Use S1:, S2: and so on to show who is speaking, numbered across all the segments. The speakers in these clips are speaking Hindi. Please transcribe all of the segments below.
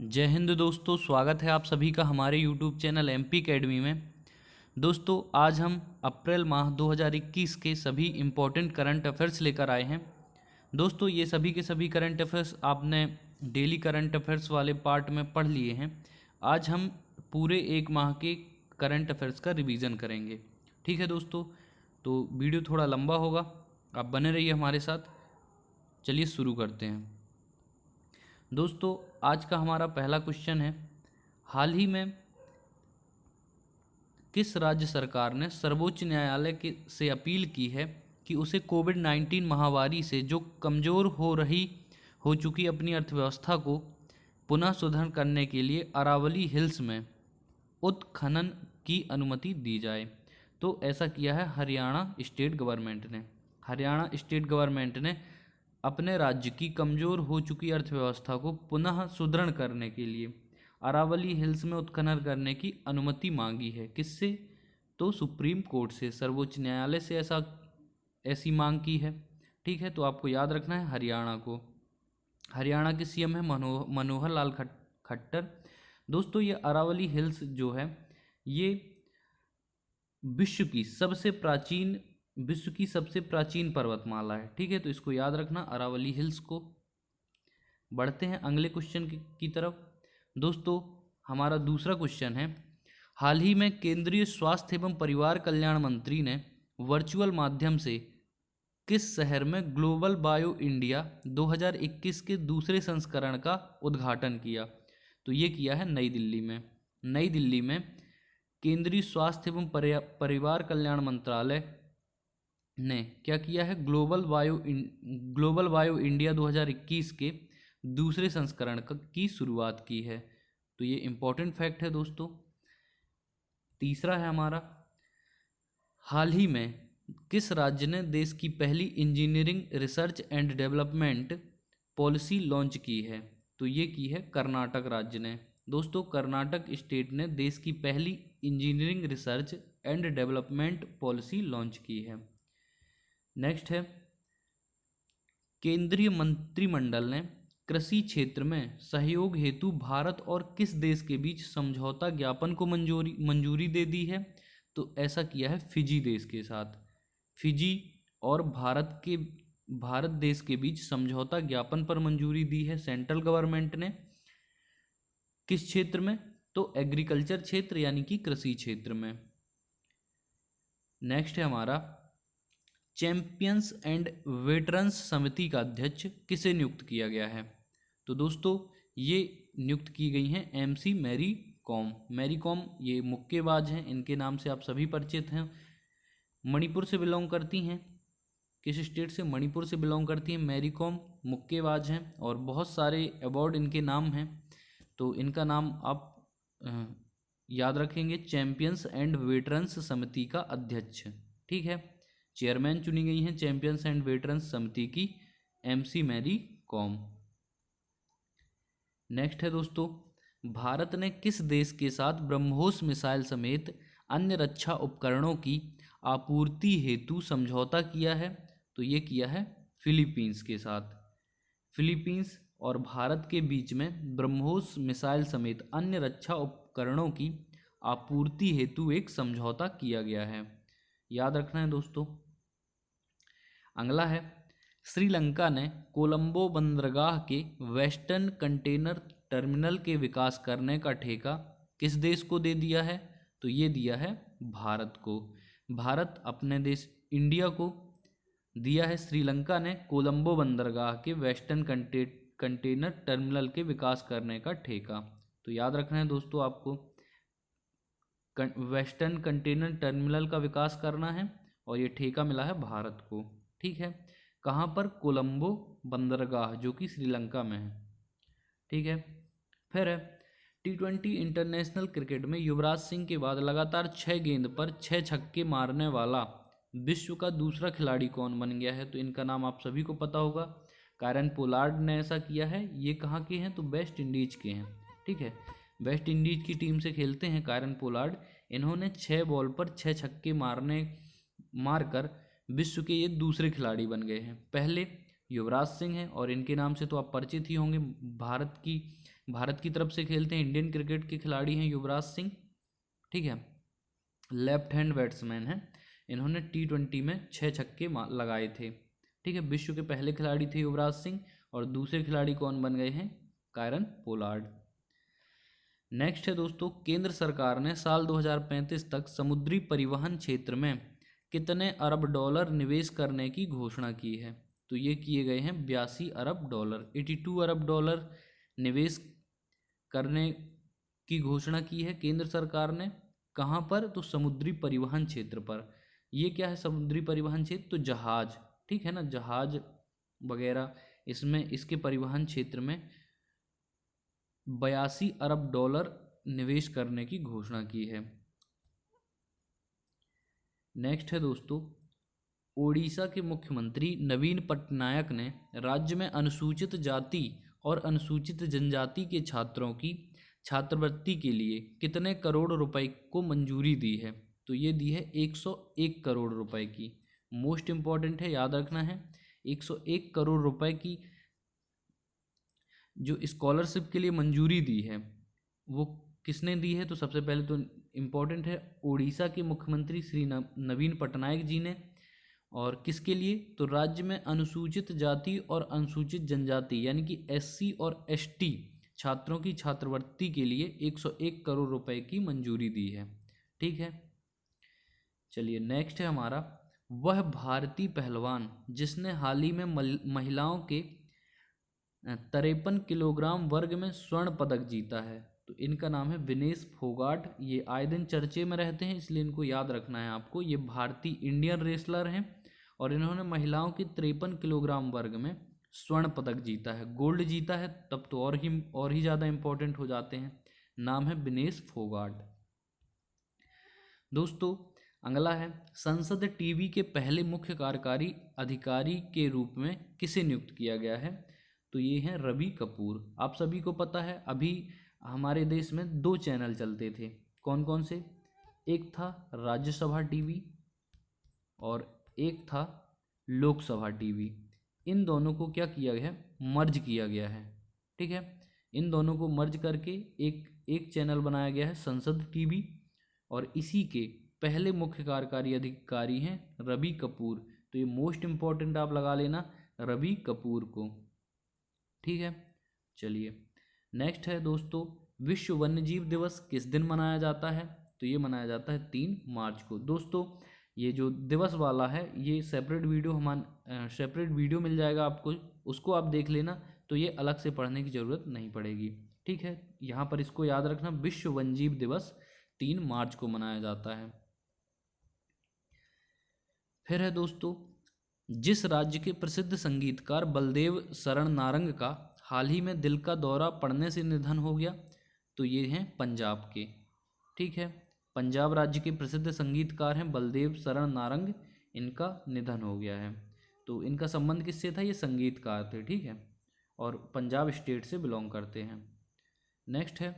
S1: जय हिंद दोस्तों, स्वागत है आप सभी का हमारे YouTube चैनल MP अकेडमी में। दोस्तों, आज हम अप्रैल माह 2021 के सभी इम्पोर्टेंट करंट अफेयर्स लेकर आए हैं। दोस्तों, ये सभी के सभी करंट अफेयर्स आपने डेली करंट अफेयर्स वाले पार्ट में पढ़ लिए हैं। आज हम पूरे एक माह के करंट अफेयर्स का रिवीजन करेंगे। ठीक है दोस्तों, तो वीडियो थोड़ा लंबा होगा, आप बने रहिए हमारे साथ। चलिए शुरू करते हैं। दोस्तों, आज का हमारा पहला क्वेश्चन है, हाल ही में किस राज्य सरकार ने सर्वोच्च न्यायालय से अपील की है कि उसे कोविड-19 महामारी से जो कमज़ोर हो चुकी अपनी अर्थव्यवस्था को पुनः सुदृढ़ करने के लिए अरावली हिल्स में उत्खनन की अनुमति दी जाए। तो ऐसा किया है हरियाणा स्टेट गवर्नमेंट ने। हरियाणा स्टेट गवर्नमेंट ने अपने राज्य की कमज़ोर हो चुकी अर्थव्यवस्था को पुनः सुदृढ़ करने के लिए अरावली हिल्स में उत्खनन करने की अनुमति मांगी है। किससे? तो सुप्रीम कोर्ट से, सर्वोच्च न्यायालय से ऐसी मांग की है। ठीक है, तो आपको याद रखना है हरियाणा को। हरियाणा के सीएम है मनोहर लाल खट्टर। दोस्तों, ये अरावली हिल्स जो है ये विश्व की सबसे प्राचीन पर्वतमाला है। ठीक है, तो इसको याद रखना, अरावली हिल्स को। बढ़ते हैं अगले क्वेश्चन की तरफ। दोस्तों, हमारा दूसरा क्वेश्चन है, हाल ही में केंद्रीय स्वास्थ्य एवं परिवार कल्याण मंत्री ने वर्चुअल माध्यम से किस शहर में ग्लोबल बायो इंडिया 2021 के दूसरे संस्करण का उद्घाटन किया? तो ये किया है नई दिल्ली में। नई दिल्ली में केंद्रीय स्वास्थ्य एवं परिवार कल्याण मंत्रालय ने क्या किया है? ग्लोबल बायो इंडिया 2021 के दूसरे संस्करण की शुरुआत की है। तो ये इम्पोर्टेंट फैक्ट है दोस्तों। तीसरा है हमारा, हाल ही में किस राज्य ने देश की पहली engineering research and development policy launch की है? तो ये की है कर्नाटक राज्य ने। दोस्तों, कर्नाटक स्टेट ने देश की पहली engineering research and development policy launch की है। नेक्स्ट है, केंद्रीय मंत्रिमंडल ने कृषि क्षेत्र में सहयोग हेतु भारत और किस देश के बीच समझौता ज्ञापन को मंजूरी दे दी है? तो ऐसा किया है फिजी देश के साथ। फिजी और भारत देश के बीच समझौता ज्ञापन पर मंजूरी दी है सेंट्रल गवर्नमेंट ने। किस क्षेत्र में? तो एग्रीकल्चर क्षेत्र यानी कि कृषि क्षेत्र में। नेक्स्ट है हमारा, चैंपियंस एंड वेटरन्स समिति का अध्यक्ष किसे नियुक्त किया गया है? तो दोस्तों, ये नियुक्त की गई हैं MC मैरी कॉम। मैरी कॉम ये मुक्केबाज हैं, इनके नाम से आप सभी परिचित हैं। मणिपुर से बिलोंग करती हैं। किस स्टेट से? मणिपुर से बिलोंग करती हैं मैरी कॉम, मुक्केबाज हैं और बहुत सारे अवार्ड इनके नाम हैं। तो इनका नाम आप याद रखेंगे, चैंपियंस एंड वेटरन्स समिति का अध्यक्ष। ठीक है, चेयरमैन चुनी गई हैं चैंपियंस एंड वेटरन्स समिति की MC मैरी कॉम। नेक्स्ट है दोस्तों, भारत ने किस देश के साथ ब्रह्मोस मिसाइल समेत अन्य रक्षा उपकरणों की आपूर्ति हेतु समझौता किया है? तो ये किया है फिलीपींस के साथ। फिलीपींस और भारत के बीच में ब्रह्मोस मिसाइल समेत अन्य रक्षा उपकरणों की आपूर्ति हेतु एक समझौता किया गया है। याद रखना है दोस्तों। अगला है, श्रीलंका ने कोलंबो बंदरगाह के वेस्टर्न कंटेनर टर्मिनल के विकास करने का ठेका किस देश को दे दिया है? तो ये दिया है भारत को। भारत अपने देश इंडिया को दिया है श्रीलंका ने कोलंबो बंदरगाह के वेस्टर्न कंटेनर टर्मिनल के विकास करने का ठेका। तो याद रखना है दोस्तों आपको, वेस्टर्न कंटेनर टर्मिनल का विकास करना है और ये ठेका मिला है भारत को। ठीक है, कहाँ पर? कोलंबो बंदरगाह, जो कि श्रीलंका में है। ठीक है, फिर है T20 इंटरनेशनल क्रिकेट में युवराज सिंह के बाद लगातार 6 गेंद पर 6 छक्के मारने वाला विश्व का दूसरा खिलाड़ी कौन बन गया है? तो इनका नाम आप सभी को पता होगा, कायरन पोलार्ड ने ऐसा किया है। ये कहाँ के हैं? तो वेस्ट इंडीज के हैं। ठीक है, वेस्ट इंडीज की टीम से खेलते हैं कायरन पोलार्ड। इन्होंने 6 बॉल पर 6 छक्के मारकर विश्व के ये दूसरे खिलाड़ी बन गए हैं। पहले युवराज सिंह हैं और इनके नाम से तो आप परिचित ही होंगे, भारत की भारत की तरफ से खेलते हैं। इंडियन क्रिकेट के खिलाड़ी हैं युवराज सिंह, ठीक है, लेफ्ट हैंड बैट्समैन हैं। इन्होंने T20 में 6 छक्के लगाए थे, ठीक है। विश्व के पहले खिलाड़ी थे युवराज सिंह, और दूसरे खिलाड़ी कौन बन गए हैं? Kieron Pollard. नेक्स्ट है दोस्तों, केंद्र सरकार ने साल 2035 तक समुद्री परिवहन क्षेत्र में कितने अरब डॉलर निवेश करने की घोषणा की है? तो ये किए गए हैं 82 अरब डॉलर, 82 अरब डॉलर निवेश करने की घोषणा की है केंद्र सरकार ने। कहाँ पर? तो समुद्री परिवहन क्षेत्र पर। ये क्या है समुद्री परिवहन क्षेत्र? तो जहाज, ठीक है ना, जहाज वगैरह, इसमें इसके परिवहन क्षेत्र में 82 अरब डॉलर निवेश करने की घोषणा की है। नेक्स्ट है दोस्तों, ओडिशा के मुख्यमंत्री नवीन पटनायक ने राज्य में अनुसूचित जाति और अनुसूचित जनजाति के छात्रों की छात्रवृत्ति के लिए कितने करोड़ रुपए को मंजूरी दी है? तो ये दी है 101 करोड़ रुपए की। मोस्ट इम्पॉर्टेंट है, याद रखना है। 101 करोड़ रुपए की जो स्कॉलरशिप के लिए मंजूरी दी है वो किसने दी है? तो सबसे पहले तो इम्पोर्टेंट है ओडिशा के मुख्यमंत्री श्री नवीन पटनायक जी ने। और किसके लिए? तो राज्य में अनुसूचित जाति और अनुसूचित जनजाति यानी कि SC और ST छात्रों की छात्रवृत्ति के लिए 101 करोड़ रुपए की मंजूरी दी है, ठीक है। चलिए नेक्स्ट है हमारा, वह भारतीय पहलवान जिसने हाल ही में महिलाओं के 53 किलोग्राम वर्ग में स्वर्ण पदक जीता है। तो इनका नाम है विनेश फोगाट। ये आए दिन चर्चे में रहते हैं, इसलिए इनको याद रखना है आपको। ये भारतीय इंडियन रेसलर हैं और इन्होंने महिलाओं के 53 किलोग्राम वर्ग में स्वर्ण पदक जीता है, गोल्ड जीता है, तब तो और ही ज़्यादा इम्पोर्टेंट हो जाते हैं। नाम है विनेश फोगाट। दोस्तों अगला है, संसद टीवी के पहले मुख्य कार्यकारी अधिकारी के रूप में किसे नियुक्त किया गया है? तो ये हैं रवि कपूर। आप सभी को पता है अभी हमारे देश में 2 चैनल चलते थे, कौन कौन से? एक था राज्यसभा टीवी और एक था लोकसभा टीवी। इन दोनों को क्या किया गया है? मर्ज किया गया है, ठीक है। इन दोनों को मर्ज करके एक चैनल बनाया गया है संसद टीवी, और इसी के पहले मुख्य कार्यकारी अधिकारी हैं रवि कपूर। तो ये मोस्ट इम्पॉर्टेंट आप लगा लेना, रवि कपूर को, ठीक है। चलिए नेक्स्ट है दोस्तों, विश्व वन्यजीव दिवस किस दिन मनाया जाता है? तो ये मनाया जाता है 3 मार्च को। दोस्तों ये जो दिवस वाला है ये सेपरेट वीडियो मिल जाएगा आपको, उसको आप देख लेना, तो ये अलग से पढ़ने की ज़रूरत नहीं पड़ेगी, ठीक है। यहाँ पर इसको याद रखना, विश्व वन्यजीव दिवस 3 मार्च को मनाया जाता है। फिर है दोस्तों, जिस राज्य के प्रसिद्ध संगीतकार बलदेव शरण नारंग का हाल ही में दिल का दौरा पड़ने से निधन हो गया? तो ये हैं पंजाब के, ठीक है। पंजाब राज्य के प्रसिद्ध संगीतकार हैं बलदेव शरण नारंग, इनका निधन हो गया है। तो इनका संबंध किससे था? ये संगीतकार थे, ठीक है, और पंजाब स्टेट से बिलोंग करते हैं। नेक्स्ट है,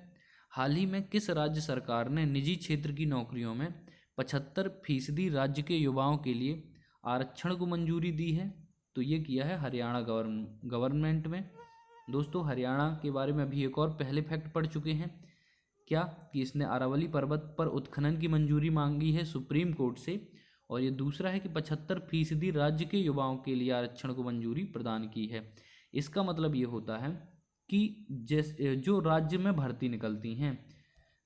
S1: हाल ही में किस राज्य सरकार ने निजी क्षेत्र की नौकरियों में 75% राज्य के युवाओं के लिए आरक्षण को मंजूरी दी है? तो ये किया है हरियाणा गवर्नमेंट में। दोस्तों हरियाणा के बारे में अभी एक और पहले फैक्ट पढ़ चुके हैं, क्या कि इसने अरावली पर्वत पर उत्खनन की मंजूरी मांगी है सुप्रीम कोर्ट से, और ये दूसरा है कि 75% राज्य के युवाओं के लिए आरक्षण को मंजूरी प्रदान की है। इसका मतलब ये होता है कि जो राज्य में भर्ती निकलती हैं,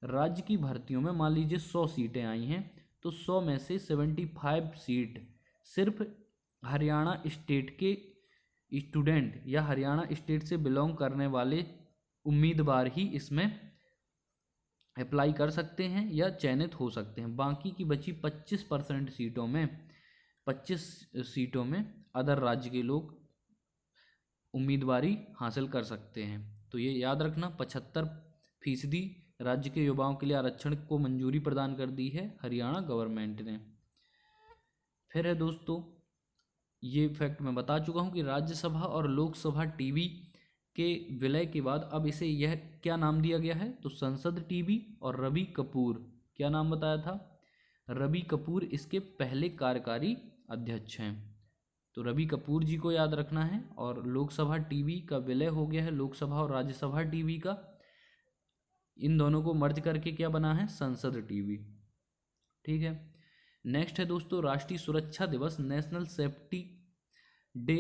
S1: राज्य की भर्तियों में मान लीजिए 100 सीटें आई हैं, तो 100 में से 75 सीट सिर्फ हरियाणा स्टेट के स्टूडेंट या हरियाणा स्टेट से बिलोंग करने वाले उम्मीदवार ही इसमें अप्लाई कर सकते हैं या चयनित हो सकते हैं। बाकी की बची 25% सीटों में 25 सीटों में अदर राज्य के लोग उम्मीदवारी हासिल कर सकते हैं। तो ये याद रखना, 75% राज्य के युवाओं के लिए आरक्षण को मंजूरी प्रदान कर दी है हरियाणा गवर्नमेंट ने। फिर है दोस्तों, ये फैक्ट मैं बता चुका हूँ कि राज्यसभा और लोकसभा टीवी के विलय के बाद अब इसे यह क्या नाम दिया गया है? तो संसद टीवी, और रवि कपूर, क्या नाम बताया था? रवि कपूर इसके पहले कार्यकारी अध्यक्ष हैं। तो रवि कपूर जी को याद रखना है। और लोकसभा टीवी का विलय हो गया है, लोकसभा और राज्यसभा टीवी का, इन दोनों को मर्ज करके क्या बना है, संसद टीवी। ठीक है, नेक्स्ट है दोस्तों राष्ट्रीय सुरक्षा दिवस, नेशनल सेफ्टी डे।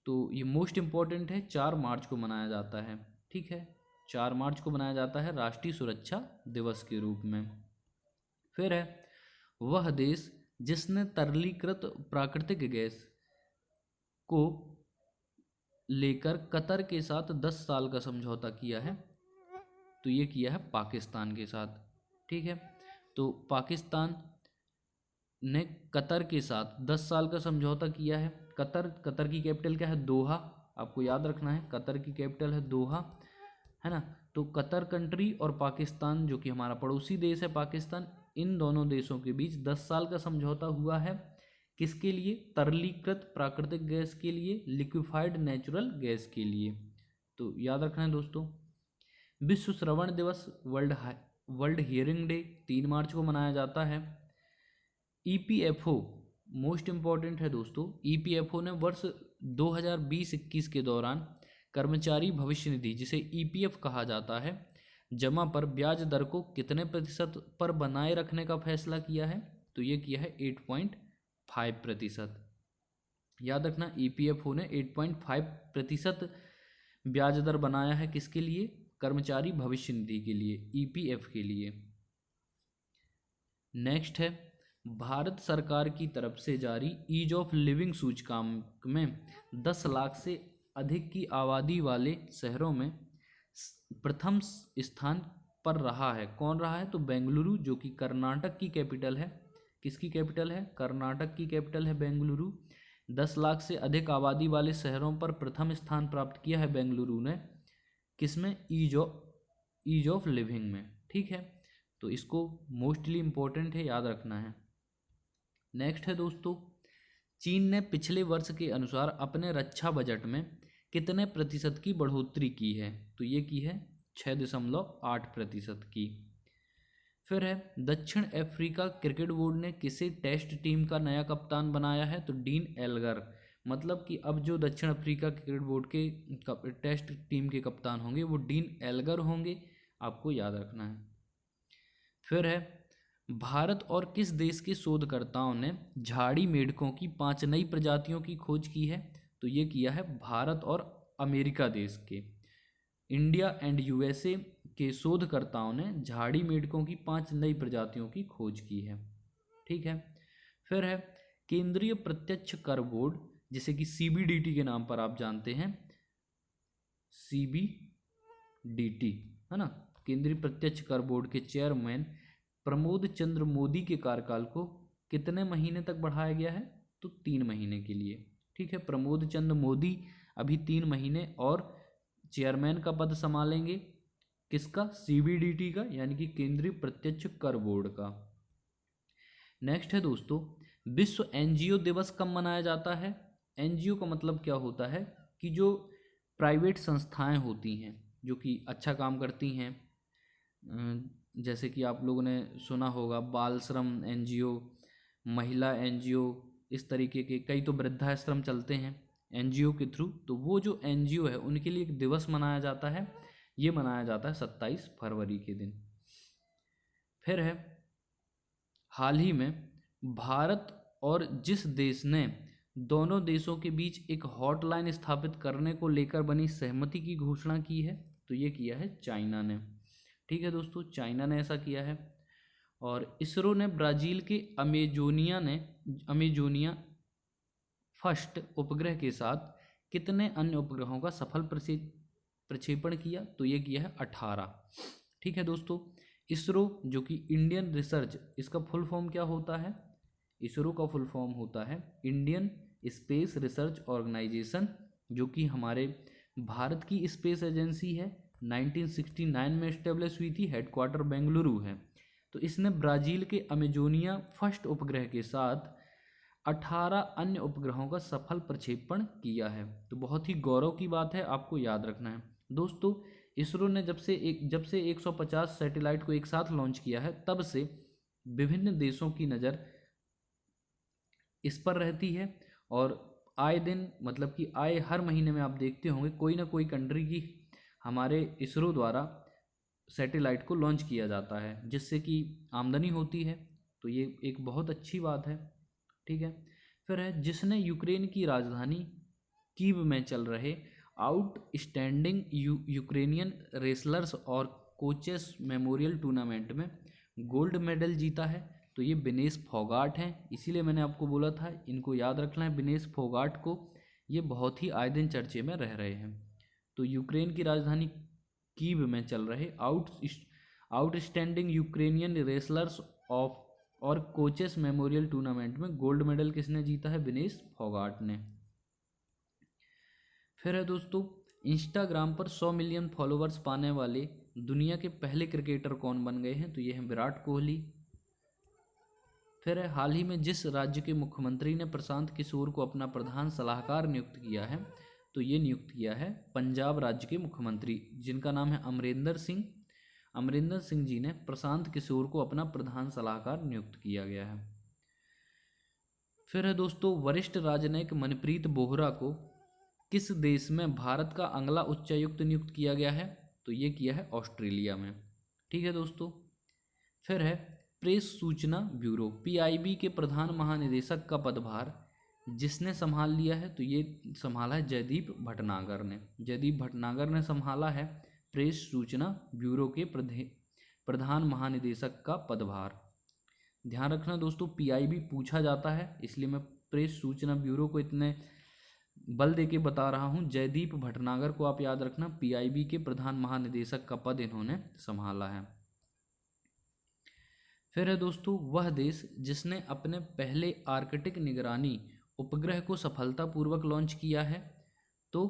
S1: तो ये मोस्ट इम्पॉर्टेंट है, 4 मार्च को मनाया जाता है। ठीक है, 4 मार्च को मनाया जाता है राष्ट्रीय सुरक्षा दिवस के रूप में। फिर है वह देश जिसने तरलीकृत प्राकृतिक गैस को लेकर कतर के साथ 10 साल का समझौता किया है। तो ये किया है पाकिस्तान के साथ। ठीक है, तो पाकिस्तान ने कतर के साथ 10 साल का समझौता किया है। कतर की कैपिटल क्या है, दोहा। आपको याद रखना है, कतर की कैपिटल है दोहा, है ना। तो कतर कंट्री और पाकिस्तान, जो कि हमारा पड़ोसी देश है पाकिस्तान, इन दोनों देशों के बीच 10 साल का समझौता हुआ है। किसके लिए, तरलीकृत प्राकृतिक गैस के लिए, लिक्विफाइड नेचुरल गैस के लिए। तो याद रखना है दोस्तों। विश्व श्रवण दिवस, वर्ल्ड हियरिंग डे 3 मार्च को मनाया जाता है। ईपीएफओ मोस्ट इम्पॉर्टेंट है दोस्तों। ईपीएफओ ने वर्ष 2020-21 के दौरान कर्मचारी भविष्य निधि, जिसे ईपीएफ कहा जाता है, जमा पर ब्याज दर को कितने प्रतिशत पर बनाए रखने का फैसला किया है। तो ये किया है 8.5%। याद रखना, ईपीएफओ ने 8.5% ब्याज दर बनाया है। किसके लिए, कर्मचारी भविष्य निधि के लिए, ईपीएफ के लिए। नेक्स्ट है भारत सरकार की तरफ से जारी ईज ऑफ लिविंग सूचकांक में 10 लाख से अधिक की आबादी वाले शहरों में प्रथम स्थान पर रहा है। कौन रहा है, तो बेंगलुरु, जो कि कर्नाटक की कैपिटल है। किसकी कैपिटल है, कर्नाटक की कैपिटल है बेंगलुरु। 10 लाख से अधिक आबादी वाले शहरों पर प्रथम स्थान प्राप्त किया है बेंगलुरु ने। किसमें, ईज ऑफ लिविंग में। ठीक है, तो इसको मोस्टली इम्पोर्टेंट है, याद रखना है। नेक्स्ट है दोस्तों, चीन ने पिछले वर्ष के अनुसार अपने रक्षा बजट में कितने प्रतिशत की बढ़ोतरी की है। तो ये की है 6.8% की। फिर है दक्षिण अफ्रीका क्रिकेट बोर्ड ने किसे टेस्ट टीम का नया कप्तान बनाया है। तो डीन एल्गर, मतलब कि अब जो दक्षिण अफ्रीका क्रिकेट बोर्ड के टेस्ट टीम के कप्तान होंगे वो डीन एल्गर होंगे, आपको याद रखना है। फिर है भारत और किस देश के शोधकर्ताओं ने झाड़ी मेढकों की 5 नई प्रजातियों की खोज की है। तो ये किया है भारत और अमेरिका देश के, इंडिया एंड यूएसए के शोधकर्ताओं ने झाड़ी मेढकों की 5 नई प्रजातियों की खोज की है। ठीक है, फिर है केंद्रीय प्रत्यक्ष कर बोर्ड, जिसे कि सीबीडीटी के नाम पर आप जानते हैं, सीबीडीटी, है ना। केंद्रीय प्रत्यक्ष कर बोर्ड के चेयरमैन प्रमोद चंद्र मोदी के कार्यकाल को कितने महीने तक बढ़ाया गया है। तो 3 महीने के लिए। ठीक है, प्रमोद चंद्र मोदी अभी 3 महीने और चेयरमैन का पद संभालेंगे। किसका, सीबीडीटी का, यानी कि केंद्रीय प्रत्यक्ष कर बोर्ड का। नेक्स्ट है दोस्तों, विश्व एनजीओ दिवस कब मनाया जाता है। एनजीओ का मतलब क्या होता है कि जो प्राइवेट संस्थाएं होती हैं जो कि अच्छा काम करती हैं, जैसे कि आप लोगों ने सुना होगा बाल श्रम एनजीओ, महिला एनजीओ, इस तरीके के कई तो वृद्धाश्रम चलते हैं एनजीओ के थ्रू। तो वो जो एनजीओ है उनके लिए एक दिवस मनाया जाता है, ये मनाया जाता है 27 फरवरी के दिन। फिर है हाल ही में भारत और जिस देश ने दोनों देशों के बीच एक हॉटलाइन स्थापित करने को लेकर बनी सहमति की घोषणा की है। तो ये किया है चाइना ने। ठीक है दोस्तों, चाइना ने ऐसा किया है। और इसरो ने ब्राज़ील के अमेजोनिया फर्स्ट उपग्रह के साथ कितने अन्य उपग्रहों का सफल प्रक्षेपण किया। तो ये किया है 18। ठीक है दोस्तों, इसरो जो कि इंडियन रिसर्च, इसका फुल फॉर्म क्या होता है, इसरो का फुल फॉर्म होता है इंडियन स्पेस रिसर्च ऑर्गेनाइजेशन, जो कि हमारे भारत की स्पेस एजेंसी है। 1969 में इस्टेब्लिश हुई थी, हेडक्वार्टर बेंगलुरु है। तो इसने ब्राज़ील के अमेजोनिया फर्स्ट उपग्रह के साथ 18 अन्य उपग्रहों का सफल प्रक्षेपण किया है। तो बहुत ही गौरव की बात है, आपको याद रखना है दोस्तों। इसरो ने जब से 150 सैटेलाइट को एक साथ लॉन्च किया है, तब से विभिन्न देशों की नज़र इस पर रहती है। और आए दिन, मतलब कि आए हर महीने में आप देखते होंगे कोई ना कोई कंट्री की हमारे इसरो द्वारा सैटेलाइट को लॉन्च किया जाता है, जिससे कि आमदनी होती है। तो ये एक बहुत अच्छी बात है, ठीक है। फिर है जिसने यूक्रेन की राजधानी कीव में चल रहे आउटस्टैंडिंग यूक्रेनियन रेसलर्स और कोचेस मेमोरियल टूर्नामेंट में गोल्ड मेडल जीता है, तो ये विनेश फोगाट हैं। इसीलिए मैंने आपको बोला था इनको याद रखना है, विनेश फोगाट को। ये बहुत ही आए दिन चर्चे में रह रहे हैं। तो यूक्रेन की राजधानी कीव में चल रहे आउटस्टैंडिंग यूक्रेनियन रेसलर्स ऑफ और कोचेस मेमोरियल टूर्नामेंट में गोल्ड मेडल किसने जीता है? विनेश फोगाट ने। फिर है दोस्तों, इंस्टाग्राम पर 100 मिलियन फॉलोवर्स पाने वाले दुनिया के पहले क्रिकेटर कौन बन गए हैं? तो ये हैं विराट कोहली। फिर है हाल ही में जिस राज्य के मुख्यमंत्री ने प्रशांत किशोर को अपना प्रधान सलाहकार नियुक्त किया है? तो ये नियुक्त किया है पंजाब राज्य के मुख्यमंत्री, जिनका नाम है अमरिंदर सिंह। अमरिंदर सिंह जी ने प्रशांत किशोर को अपना प्रधान सलाहकार नियुक्त किया गया है। फिर है दोस्तों, वरिष्ठ राजनयिक मनप्रीत बोहरा को किस देश में भारत का अगला उच्चायुक्त नियुक्त किया गया है? तो ये किया है ऑस्ट्रेलिया में, ठीक है दोस्तों। फिर है प्रेस सूचना ब्यूरो PIB के प्रधान महानिदेशक का पदभार जिसने संभाल लिया है? तो ये संभाला है जयदीप भटनागर ने। जयदीप भटनागर ने संभाला है प्रेस सूचना ब्यूरो के प्रधान महानिदेशक का पदभार। ध्यान रखना दोस्तों, PIB पूछा जाता है, इसलिए मैं प्रेस सूचना ब्यूरो को इतने बल दे के बता रहा हूँ। जयदीप भटनागर को आप याद रखना, PIB के प्रधान महानिदेशक का पद इन्होंने संभाला है। फिर है दोस्तों, वह देश जिसने अपने पहले आर्कटिक निगरानी उपग्रह को सफलतापूर्वक लॉन्च किया है? तो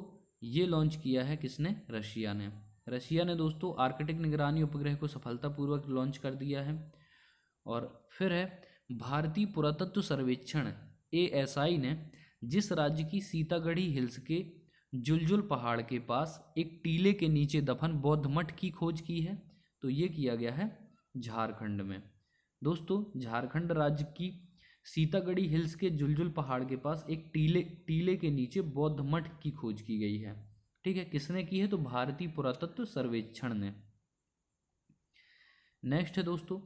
S1: ये लॉन्च किया है किसने? रशिया ने। रशिया ने दोस्तों आर्कटिक निगरानी उपग्रह को सफलतापूर्वक लॉन्च कर दिया है। और फिर है भारतीय पुरातत्व सर्वेक्षण ASI ने जिस राज्य की सीतागढ़ी हिल्स के जुलजुल पहाड़ के पास एक टीले के नीचे दफन बौद्ध मठ की खोज की है? तो ये किया गया है झारखंड में। दोस्तों झारखंड राज्य की सीतागढ़ी हिल्स के जुलजुल पहाड़ के पास एक टीले के नीचे बौद्ध मठ की खोज की गई है, ठीक है। किसने की है? तो भारतीय पुरातत्व सर्वेक्षण ने। नेक्स्ट है दोस्तों,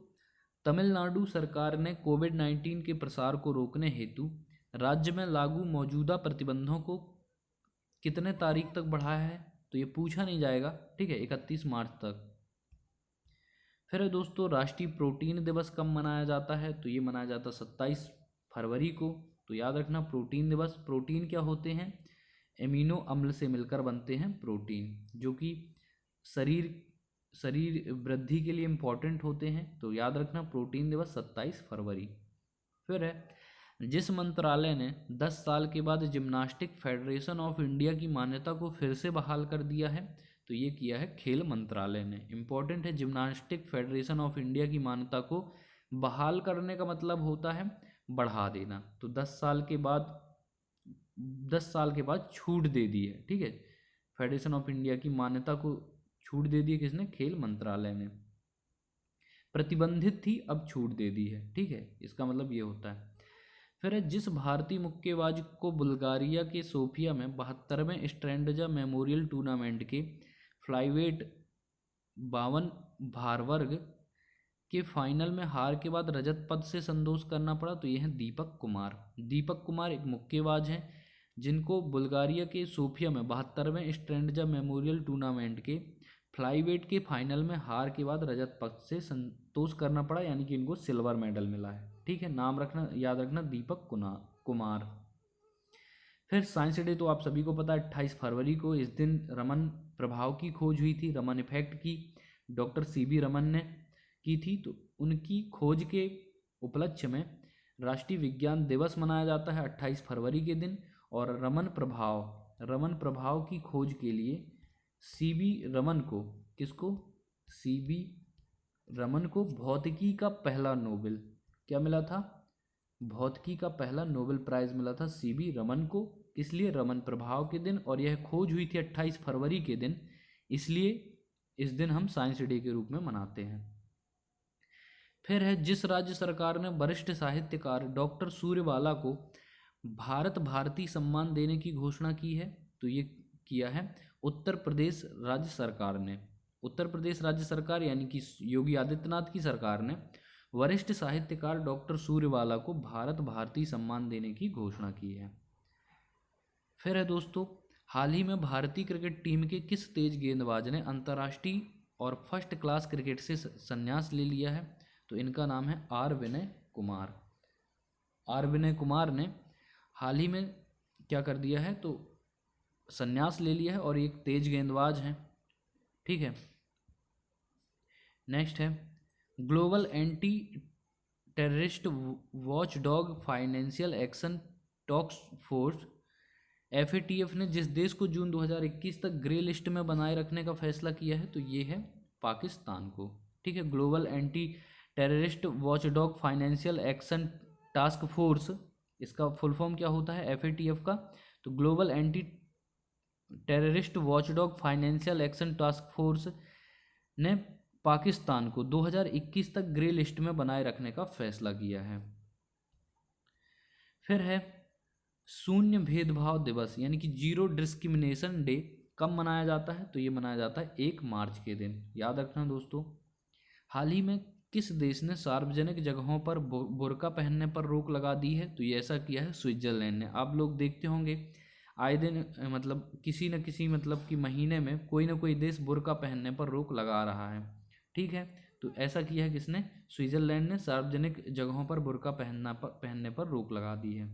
S1: तमिलनाडु सरकार ने कोविड-19 के प्रसार को रोकने हेतु राज्य में लागू मौजूदा प्रतिबंधों को कितने तारीख तक बढ़ाया है? तो ये पूछा नहीं जाएगा, ठीक है, 31 मार्च तक। फिर है दोस्तों, राष्ट्रीय प्रोटीन दिवस कब मनाया जाता है? तो ये मनाया जाता है 27 फरवरी को। तो याद रखना प्रोटीन दिवस। प्रोटीन क्या होते हैं? एमिनो अम्ल से मिलकर बनते हैं प्रोटीन, जो कि शरीर वृद्धि के लिए इम्पॉर्टेंट होते हैं। तो याद रखना प्रोटीन दिवस 27 फरवरी। फिर है जिस मंत्रालय ने 10 साल के बाद जिम्नास्टिक फेडरेशन ऑफ इंडिया की मान्यता को फिर से बहाल कर दिया है? तो ये किया है खेल मंत्रालय ने। इम्पोर्टेंट है, जिम्नास्टिक फेडरेशन ऑफ इंडिया की मान्यता को बहाल करने का मतलब होता है बढ़ा देना। तो 10 साल के बाद छूट दे दी है, ठीक है। फेडरेशन ऑफ इंडिया की मान्यता को छूट दे दी है किसने? खेल मंत्रालय ने। प्रतिबंधित थी, अब छूट दे दी है, ठीक है, इसका मतलब ये होता है। फिर है जिस भारतीय मुक्केबाज को बुल्गारिया के सोफिया में 72वें स्ट्रैंडजा मेमोरियल टूर्नामेंट के फ्लाईवेट 52 भार वर्ग के फाइनल में हार के बाद रजत पद से संतोष करना पड़ा? तो ये हैं दीपक कुमार। दीपक कुमार एक मुक्केबाज हैं जिनको बुल्गारिया के सोफिया में 72वें स्ट्रैंडजा मेमोरियल टूर्नामेंट के फ्लाईवेट के फाइनल में हार के बाद रजत पद से संतोष करना पड़ा, यानी कि इनको सिल्वर मेडल मिला है, ठीक है। नाम रखना, याद रखना, दीपक कुमार। फिर साइंस डे तो आप सभी को पता है 28 फरवरी को। इस दिन रमन प्रभाव की खोज हुई थी, रमन इफेक्ट की डॉक्टर CB रमन ने की थी। तो उनकी खोज के उपलक्ष्य में राष्ट्रीय विज्ञान दिवस मनाया जाता है 28 फरवरी के दिन। और रमन प्रभाव की खोज के लिए CB रमन को, किसको? CB रमन को भौतिकी का पहला नोबेल क्या मिला था? भौतिकी का पहला नोबेल प्राइज मिला था CB रमन को। किस लिए? रमन प्रभाव के दिन। और यह खोज हुई थी 28 फरवरी के दिन, इसलिए इस दिन हम साइंस डे के रूप में मनाते हैं। फिर है जिस राज्य सरकार ने वरिष्ठ साहित्यकार डॉक्टर सूर्यवाला को भारत भारती सम्मान देने की घोषणा की है? तो ये किया है उत्तर प्रदेश राज्य सरकार ने। उत्तर प्रदेश राज्य सरकार यानी कि योगी आदित्यनाथ की सरकार ने वरिष्ठ साहित्यकार डॉक्टर सूर्यवाला को भारत भारती सम्मान देने की घोषणा की है। फिर है दोस्तों, हाल ही में भारतीय क्रिकेट टीम के किस तेज गेंदबाज ने अंतर्राष्ट्रीय और फर्स्ट क्लास क्रिकेट से संन्यास ले लिया है? तो इनका नाम है आर विनय कुमार। आर विनय कुमार ने हाल ही में क्या कर दिया है, तो संन्यास ले लिया है और एक तेज गेंदबाज हैं। ठीक है, नेक्स्ट है, global anti terrorist watch dog financial action task force FATF ने जिस देश को जून 2021 तक ग्रे लिस्ट में बनाए रखने का फैसला किया है, तो ये है पाकिस्तान को। ठीक है, global anti terrorist watch dog financial action task force, इसका फुल फॉर्म क्या होता है FATF का? तो global anti terrorist watchdog financial action task force ने पाकिस्तान को 2021 तक ग्रे लिस्ट में बनाए रखने का फैसला किया है। फिर है शून्य भेदभाव दिवस यानी कि जीरो डिस्क्रिमिनेशन डे कब मनाया जाता है? तो ये मनाया जाता है 1 मार्च के दिन। याद रखना दोस्तों। हाल ही में किस देश ने सार्वजनिक जगहों पर बुर्का पहनने पर रोक लगा दी है? तो ये ऐसा किया है स्विट्जरलैंड ने। आप लोग देखते होंगे आए दिन मतलब किसी न किसी मतलब कि महीने में कोई ना कोई देश बुर्का पहनने पर रोक लगा रहा है। ठीक है, तो ऐसा किया है किसने? स्विट्जरलैंड ने सार्वजनिक जगहों पर बुर्का पहनने पर रोक लगा दी है।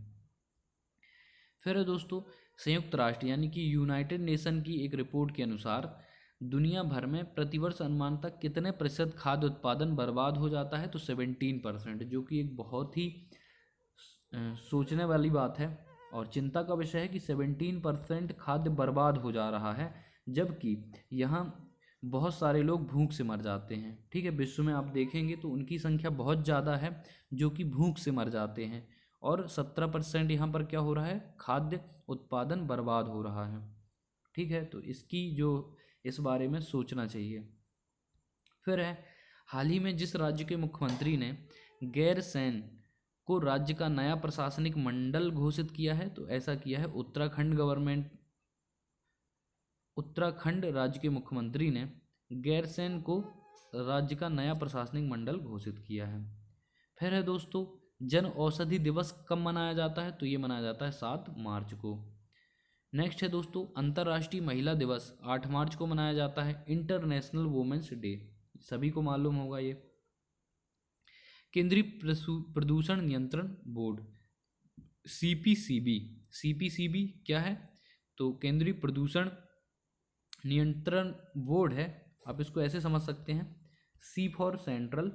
S1: फिर है दोस्तों, संयुक्त राष्ट्र यानी कि यूनाइटेड नेशन की एक रिपोर्ट के अनुसार दुनिया भर में प्रतिवर्ष अनुमानतः कितने प्रतिशत खाद्य उत्पादन बर्बाद हो जाता है? तो 17%, जो कि एक बहुत ही सोचने वाली बात है और चिंता का विषय है कि 17% खाद्य बर्बाद हो जा रहा है, जबकि यहाँ बहुत सारे लोग भूख से मर जाते हैं। ठीक है, विश्व में आप देखेंगे तो उनकी संख्या बहुत ज़्यादा है जो कि भूख से मर जाते हैं और 17% यहाँ पर क्या हो रहा है? खाद्य उत्पादन बर्बाद हो रहा है। ठीक है, तो इसकी जो इस बारे में सोचना चाहिए। फिर है हाल ही में जिस राज्य के मुख्यमंत्री ने गैरसैंण को राज्य का नया प्रशासनिक मंडल घोषित किया है? तो ऐसा किया है उत्तराखंड राज्य के मुख्यमंत्री ने गैरसैंण को राज्य का नया प्रशासनिक मंडल घोषित किया है। फिर है दोस्तों, जन औषधि दिवस कब मनाया जाता है? तो ये मनाया जाता है 7 मार्च को। नेक्स्ट है दोस्तों, अंतर्राष्ट्रीय महिला दिवस 8 मार्च को मनाया जाता है, इंटरनेशनल वुमेन्स डे, सभी को मालूम होगा ये। केंद्रीय प्रदूषण नियंत्रण बोर्ड CPCB क्या है? तो केंद्रीय प्रदूषण नियंत्रण बोर्ड है। आप इसको ऐसे समझ सकते हैं, C for central,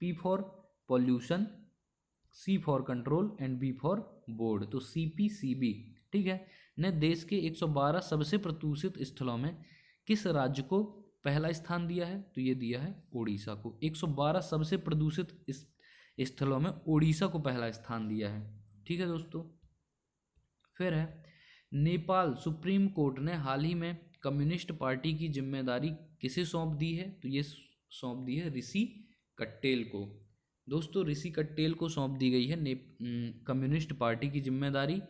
S1: P for pollution, C for control and B for board. तो CPCB, ठीक है, ने देश के 112 सबसे प्रदूषित स्थलों में किस राज्य को पहला स्थान दिया है? तो ये दिया है ओडिशा को। 112 सबसे प्रदूषित स्थलों में ओडिशा को पहला स्थान दिया है। ठीक है दोस्तों। फिर है नेपाल सुप्रीम कोर्ट ने हाल ही में कम्युनिस्ट पार्टी की जिम्मेदारी किसे सौंप दी है? तो ये सौंप दी है ऋषि कट्टेल को। दोस्तों ऋषि कट्टेल को सौंप दी गई है कम्युनिस्ट पार्टी की जिम्मेदारी,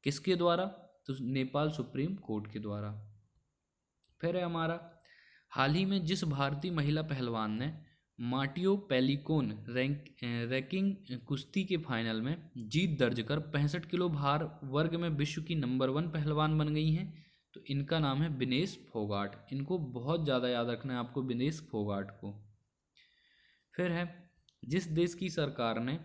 S1: किसके द्वारा? तो नेपाल सुप्रीम कोर्ट के द्वारा। फिर है हमारा हाल ही में जिस भारतीय महिला पहलवान ने मार्टियो पेलिकोन रैंकिंग कुश्ती के फाइनल में जीत दर्ज कर 65 किलो भार वर्ग में विश्व की नंबर 1 पहलवान बन गई हैं, तो इनका नाम है विनेश फोगाट। इनको बहुत ज़्यादा याद रखना है आपको, विनेश फोगाट को। फिर है जिस देश की सरकार ने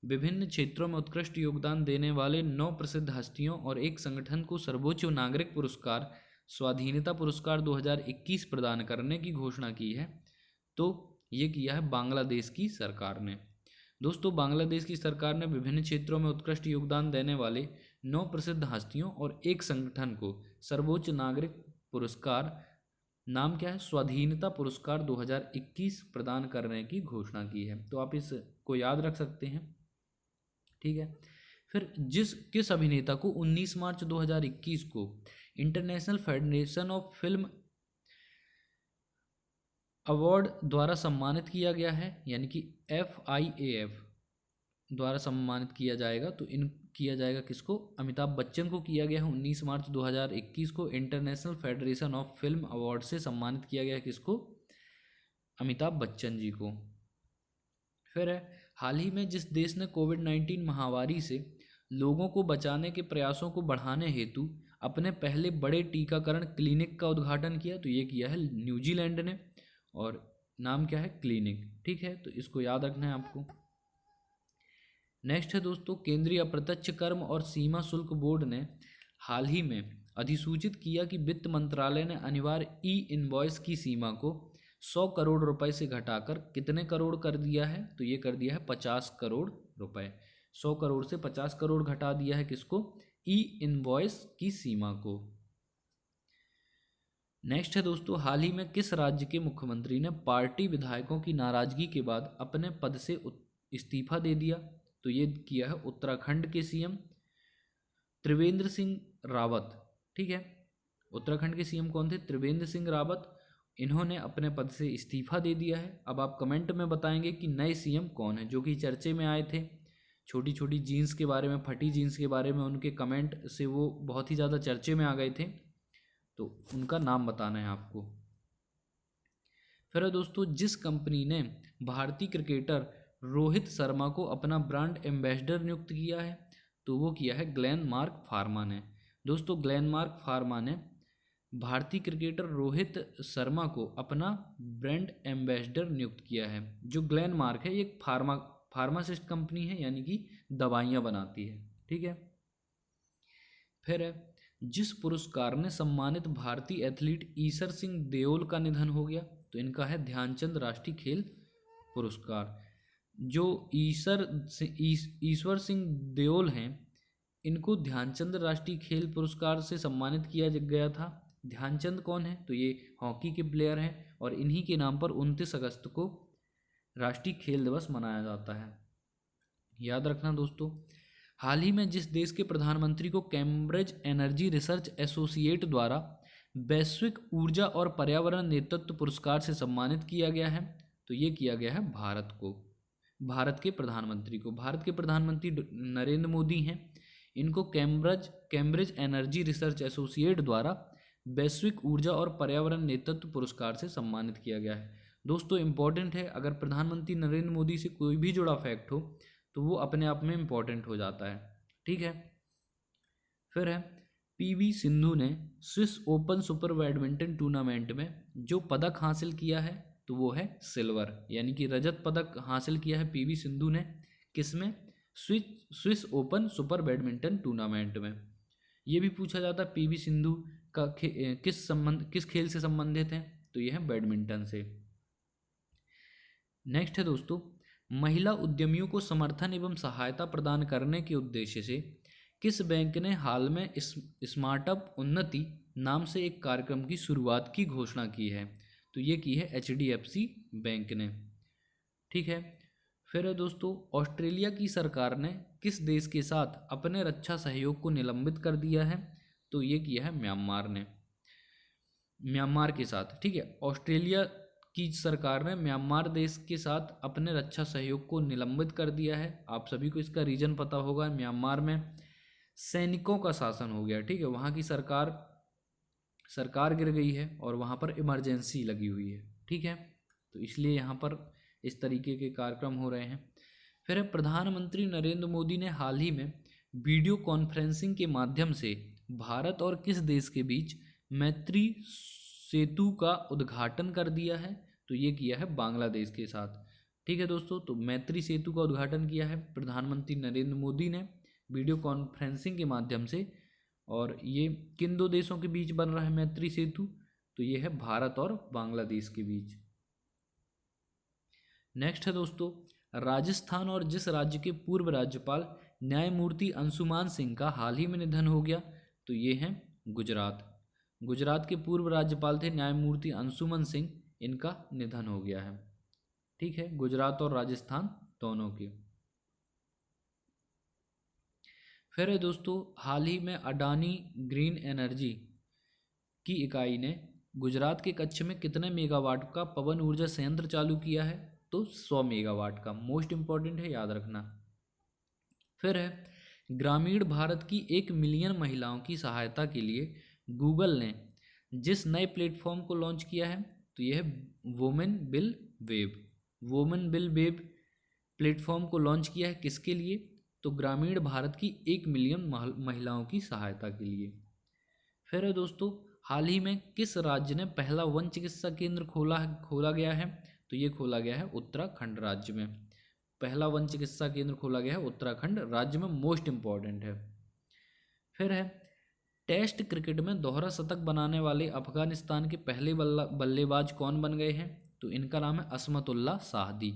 S1: विभिन्न क्षेत्रों में उत्कृष्ट योगदान देने वाले 9 प्रसिद्ध हस्तियों और एक संगठन को सर्वोच्च नागरिक पुरस्कार स्वाधीनता पुरस्कार 2021 प्रदान करने की घोषणा की है, तो ये किया है बांग्लादेश की सरकार ने। दोस्तों बांग्लादेश की सरकार ने विभिन्न क्षेत्रों में उत्कृष्ट योगदान देने वाले 9 प्रसिद्ध हस्तियों और एक संगठन को सर्वोच्च नागरिक पुरस्कार, नाम क्या है? स्वाधीनता पुरस्कार 2021 प्रदान करने की घोषणा की है। तो आप इसको याद रख सकते हैं। ठीक है। फिर किस अभिनेता को 19 मार्च 2021 को international federation of film award द्वारा सम्मानित किया गया है, यानी कि FIAF द्वारा सम्मानित किया जाएगा। तो किया जाएगा किसको? अमिताभ बच्चन को किया गया है 19 मार्च 2021 को international federation of film award से सम्मानित किया गया है किसको? अमिताभ बच्चन जी को। फिर है, हाल ही में जिस देश ने कोविड-19 महामारी से लोगों को बचाने के प्रयासों को बढ़ाने हेतु अपने पहले बड़े टीकाकरण क्लिनिक का उद्घाटन किया, तो ये किया है न्यूजीलैंड ने, और नाम क्या है? क्लिनिक। ठीक है, तो इसको याद रखना है आपको। नेक्स्ट है दोस्तों, केंद्रीय अप्रत्यक्ष कर और सीमा शुल्क बोर्ड ने हाल ही में अधिसूचित किया कि वित्त मंत्रालय ने अनिवार्य ई इनवॉइस की सीमा को 100 करोड़ रुपए से घटाकर कितने करोड़ कर दिया है? तो ये कर दिया है 50 करोड़ रुपए। 100 करोड़ से 50 करोड़ घटा दिया है किसको? ई इनवॉइस की सीमा को। नेक्स्ट है दोस्तों, हाल ही में किस राज्य के मुख्यमंत्री ने पार्टी विधायकों की नाराजगी के बाद अपने पद से इस्तीफा दे दिया? तो ये किया है उत्तराखंड के सीएम त्रिवेंद्र सिंह रावत। ठीक है, उत्तराखंड के सीएम कौन थे? त्रिवेंद्र सिंह रावत। इन्होंने अपने पद से इस्तीफा दे दिया है। अब आप कमेंट में बताएंगे कि नए सीएम कौन है जो कि चर्चे में आए थे। छोटी छोटी जीन्स के बारे में, फटी जीन्स के बारे में उनके कमेंट से वो बहुत ही ज़्यादा चर्चे में आ गए थे, तो उनका नाम बताना है आपको। फिर दोस्तों, जिस कंपनी ने भारतीय क्रिकेटर रोहित शर्मा को अपना ब्रांड एम्बेसडर नियुक्त किया है, तो वो किया है ग्लेनमार्क फार्मा ने। दोस्तों, ग्लेनमार्क फार्मा ने भारतीय क्रिकेटर रोहित शर्मा को अपना ब्रांड एम्बेसडर नियुक्त किया है। जो ग्लेनमार्क है ये एक फार्मासिस्ट कंपनी है, यानी कि दवाइयाँ बनाती है। ठीक है, फिर है, जिस पुरस्कार ने सम्मानित भारतीय एथलीट ईश्वर सिंह देओल का निधन हो गया, तो इनका है ध्यानचंद राष्ट्रीय खेल पुरस्कार। जो ईश्वर सिंह देओल हैं, इनको ध्यानचंद राष्ट्रीय खेल पुरस्कार से सम्मानित किया गया था। ध्यानचंद कौन है? तो ये हॉकी के प्लेयर हैं, और इन्हीं के नाम पर 29 अगस्त को राष्ट्रीय खेल दिवस मनाया जाता है। याद रखना दोस्तों, हाल ही में जिस देश के प्रधानमंत्री को कैम्ब्रिज एनर्जी रिसर्च एसोसिएट द्वारा वैश्विक ऊर्जा और पर्यावरण नेतृत्व पुरस्कार से सम्मानित किया गया है, तो ये किया गया है भारत को, भारत के प्रधानमंत्री को। भारत के प्रधानमंत्री नरेंद्र मोदी हैं। इनको कैम्ब्रिज एनर्जी रिसर्च एसोसिएट द्वारा वैश्विक ऊर्जा और पर्यावरण नेतृत्व पुरस्कार से सम्मानित किया गया है। दोस्तों, इम्पॉर्टेंट है, अगर प्रधानमंत्री नरेंद्र मोदी से कोई भी जुड़ा फैक्ट हो तो वो अपने आप में इम्पॉर्टेंट हो जाता है। ठीक है, फिर है, पीवी सिंधु ने Swiss open super badminton tournament में जो पदक हासिल किया है, तो वो है सिल्वर, यानी कि रजत पदक हासिल किया है पीवी सिंधु ने। किसमें? Swiss open super badminton tournament में। ये भी पूछा जाता है पीवी सिंधु का किस खेल से संबंधित है, तो ये है बैडमिंटन से। नेक्स्ट है दोस्तों, महिला उद्यमियों को समर्थन एवं सहायता प्रदान करने के उद्देश्य से किस बैंक ने हाल में स्मार्टअप उन्नति नाम से एक कार्यक्रम की शुरुआत की घोषणा की है, तो ये की है HDFC बैंक ने। ठीक है, फिर है दोस्तों, ऑस्ट्रेलिया की सरकार ने किस देश के साथ अपने रक्षा सहयोग को निलंबित कर दिया है, तो ये किया है म्यांमार ने, म्यांमार के साथ। ठीक है, ऑस्ट्रेलिया की सरकार ने म्यांमार देश के साथ अपने रक्षा सहयोग को निलंबित कर दिया है। आप सभी को इसका रीजन पता होगा, म्यांमार में सैनिकों का शासन हो गया। ठीक है, वहाँ की सरकार गिर गई है और वहाँ पर इमरजेंसी लगी हुई है। ठीक है, तो इसलिए यहाँ पर इस तरीके के कार्यक्रम हो रहे हैं। फिर प्रधानमंत्री नरेंद्र मोदी ने हाल ही में वीडियो कॉन्फ्रेंसिंग के माध्यम से भारत और किस देश के बीच मैत्री सेतु का उद्घाटन कर दिया है, तो ये किया है बांग्लादेश के साथ। ठीक है दोस्तों, तो मैत्री सेतु का उद्घाटन किया है प्रधानमंत्री नरेंद्र मोदी ने वीडियो कॉन्फ्रेंसिंग के माध्यम से, और ये किन दो देशों के बीच बन रहा है मैत्री सेतु, तो ये है भारत और बांग्लादेश के बीच। नेक्स्ट है दोस्तों, राजस्थान और जिस राज्य के पूर्व राज्यपाल न्यायमूर्ति अंशुमान सिंह का हाल ही में निधन हो गया, तो ये हैं गुजरात। गुजरात के पूर्व राज्यपाल थे न्यायमूर्ति अंशुमन सिंह, इनका निधन हो गया है। ठीक है, गुजरात और राजस्थान दोनों के। फिर है दोस्तों, हाल ही में अडानी ग्रीन एनर्जी की इकाई ने गुजरात के कच्छ में कितने मेगावाट का पवन ऊर्जा संयंत्र चालू किया है, तो 100 मेगावाट का। मोस्ट इंपॉर्टेंट है, याद रखना। फिर है, ग्रामीण भारत की 1 मिलियन महिलाओं की सहायता के लिए गूगल ने जिस नए प्लेटफॉर्म को लॉन्च किया है तो यह है women bill web. Women bill web platform को लॉन्च किया है किसके लिए? तो ग्रामीण भारत की 1 मिलियन महिलाओं की सहायता के लिए। फिर है दोस्तों, हाल ही में किस राज्य ने पहला वन चिकित्सा केंद्र खोला गया है? तो ये खोला गया है उत्तराखंड राज्य में। पहला वन चिकित्सा केंद्र खोला गया है उत्तराखंड राज्य में, मोस्ट इम्पॉर्टेंट है। फिर है टेस्ट क्रिकेट में दोहरा शतक बनाने वाले अफगानिस्तान के पहले बल्लेबाज कौन बन गए हैं? तो इनका नाम है असमतुल्ला साहदी।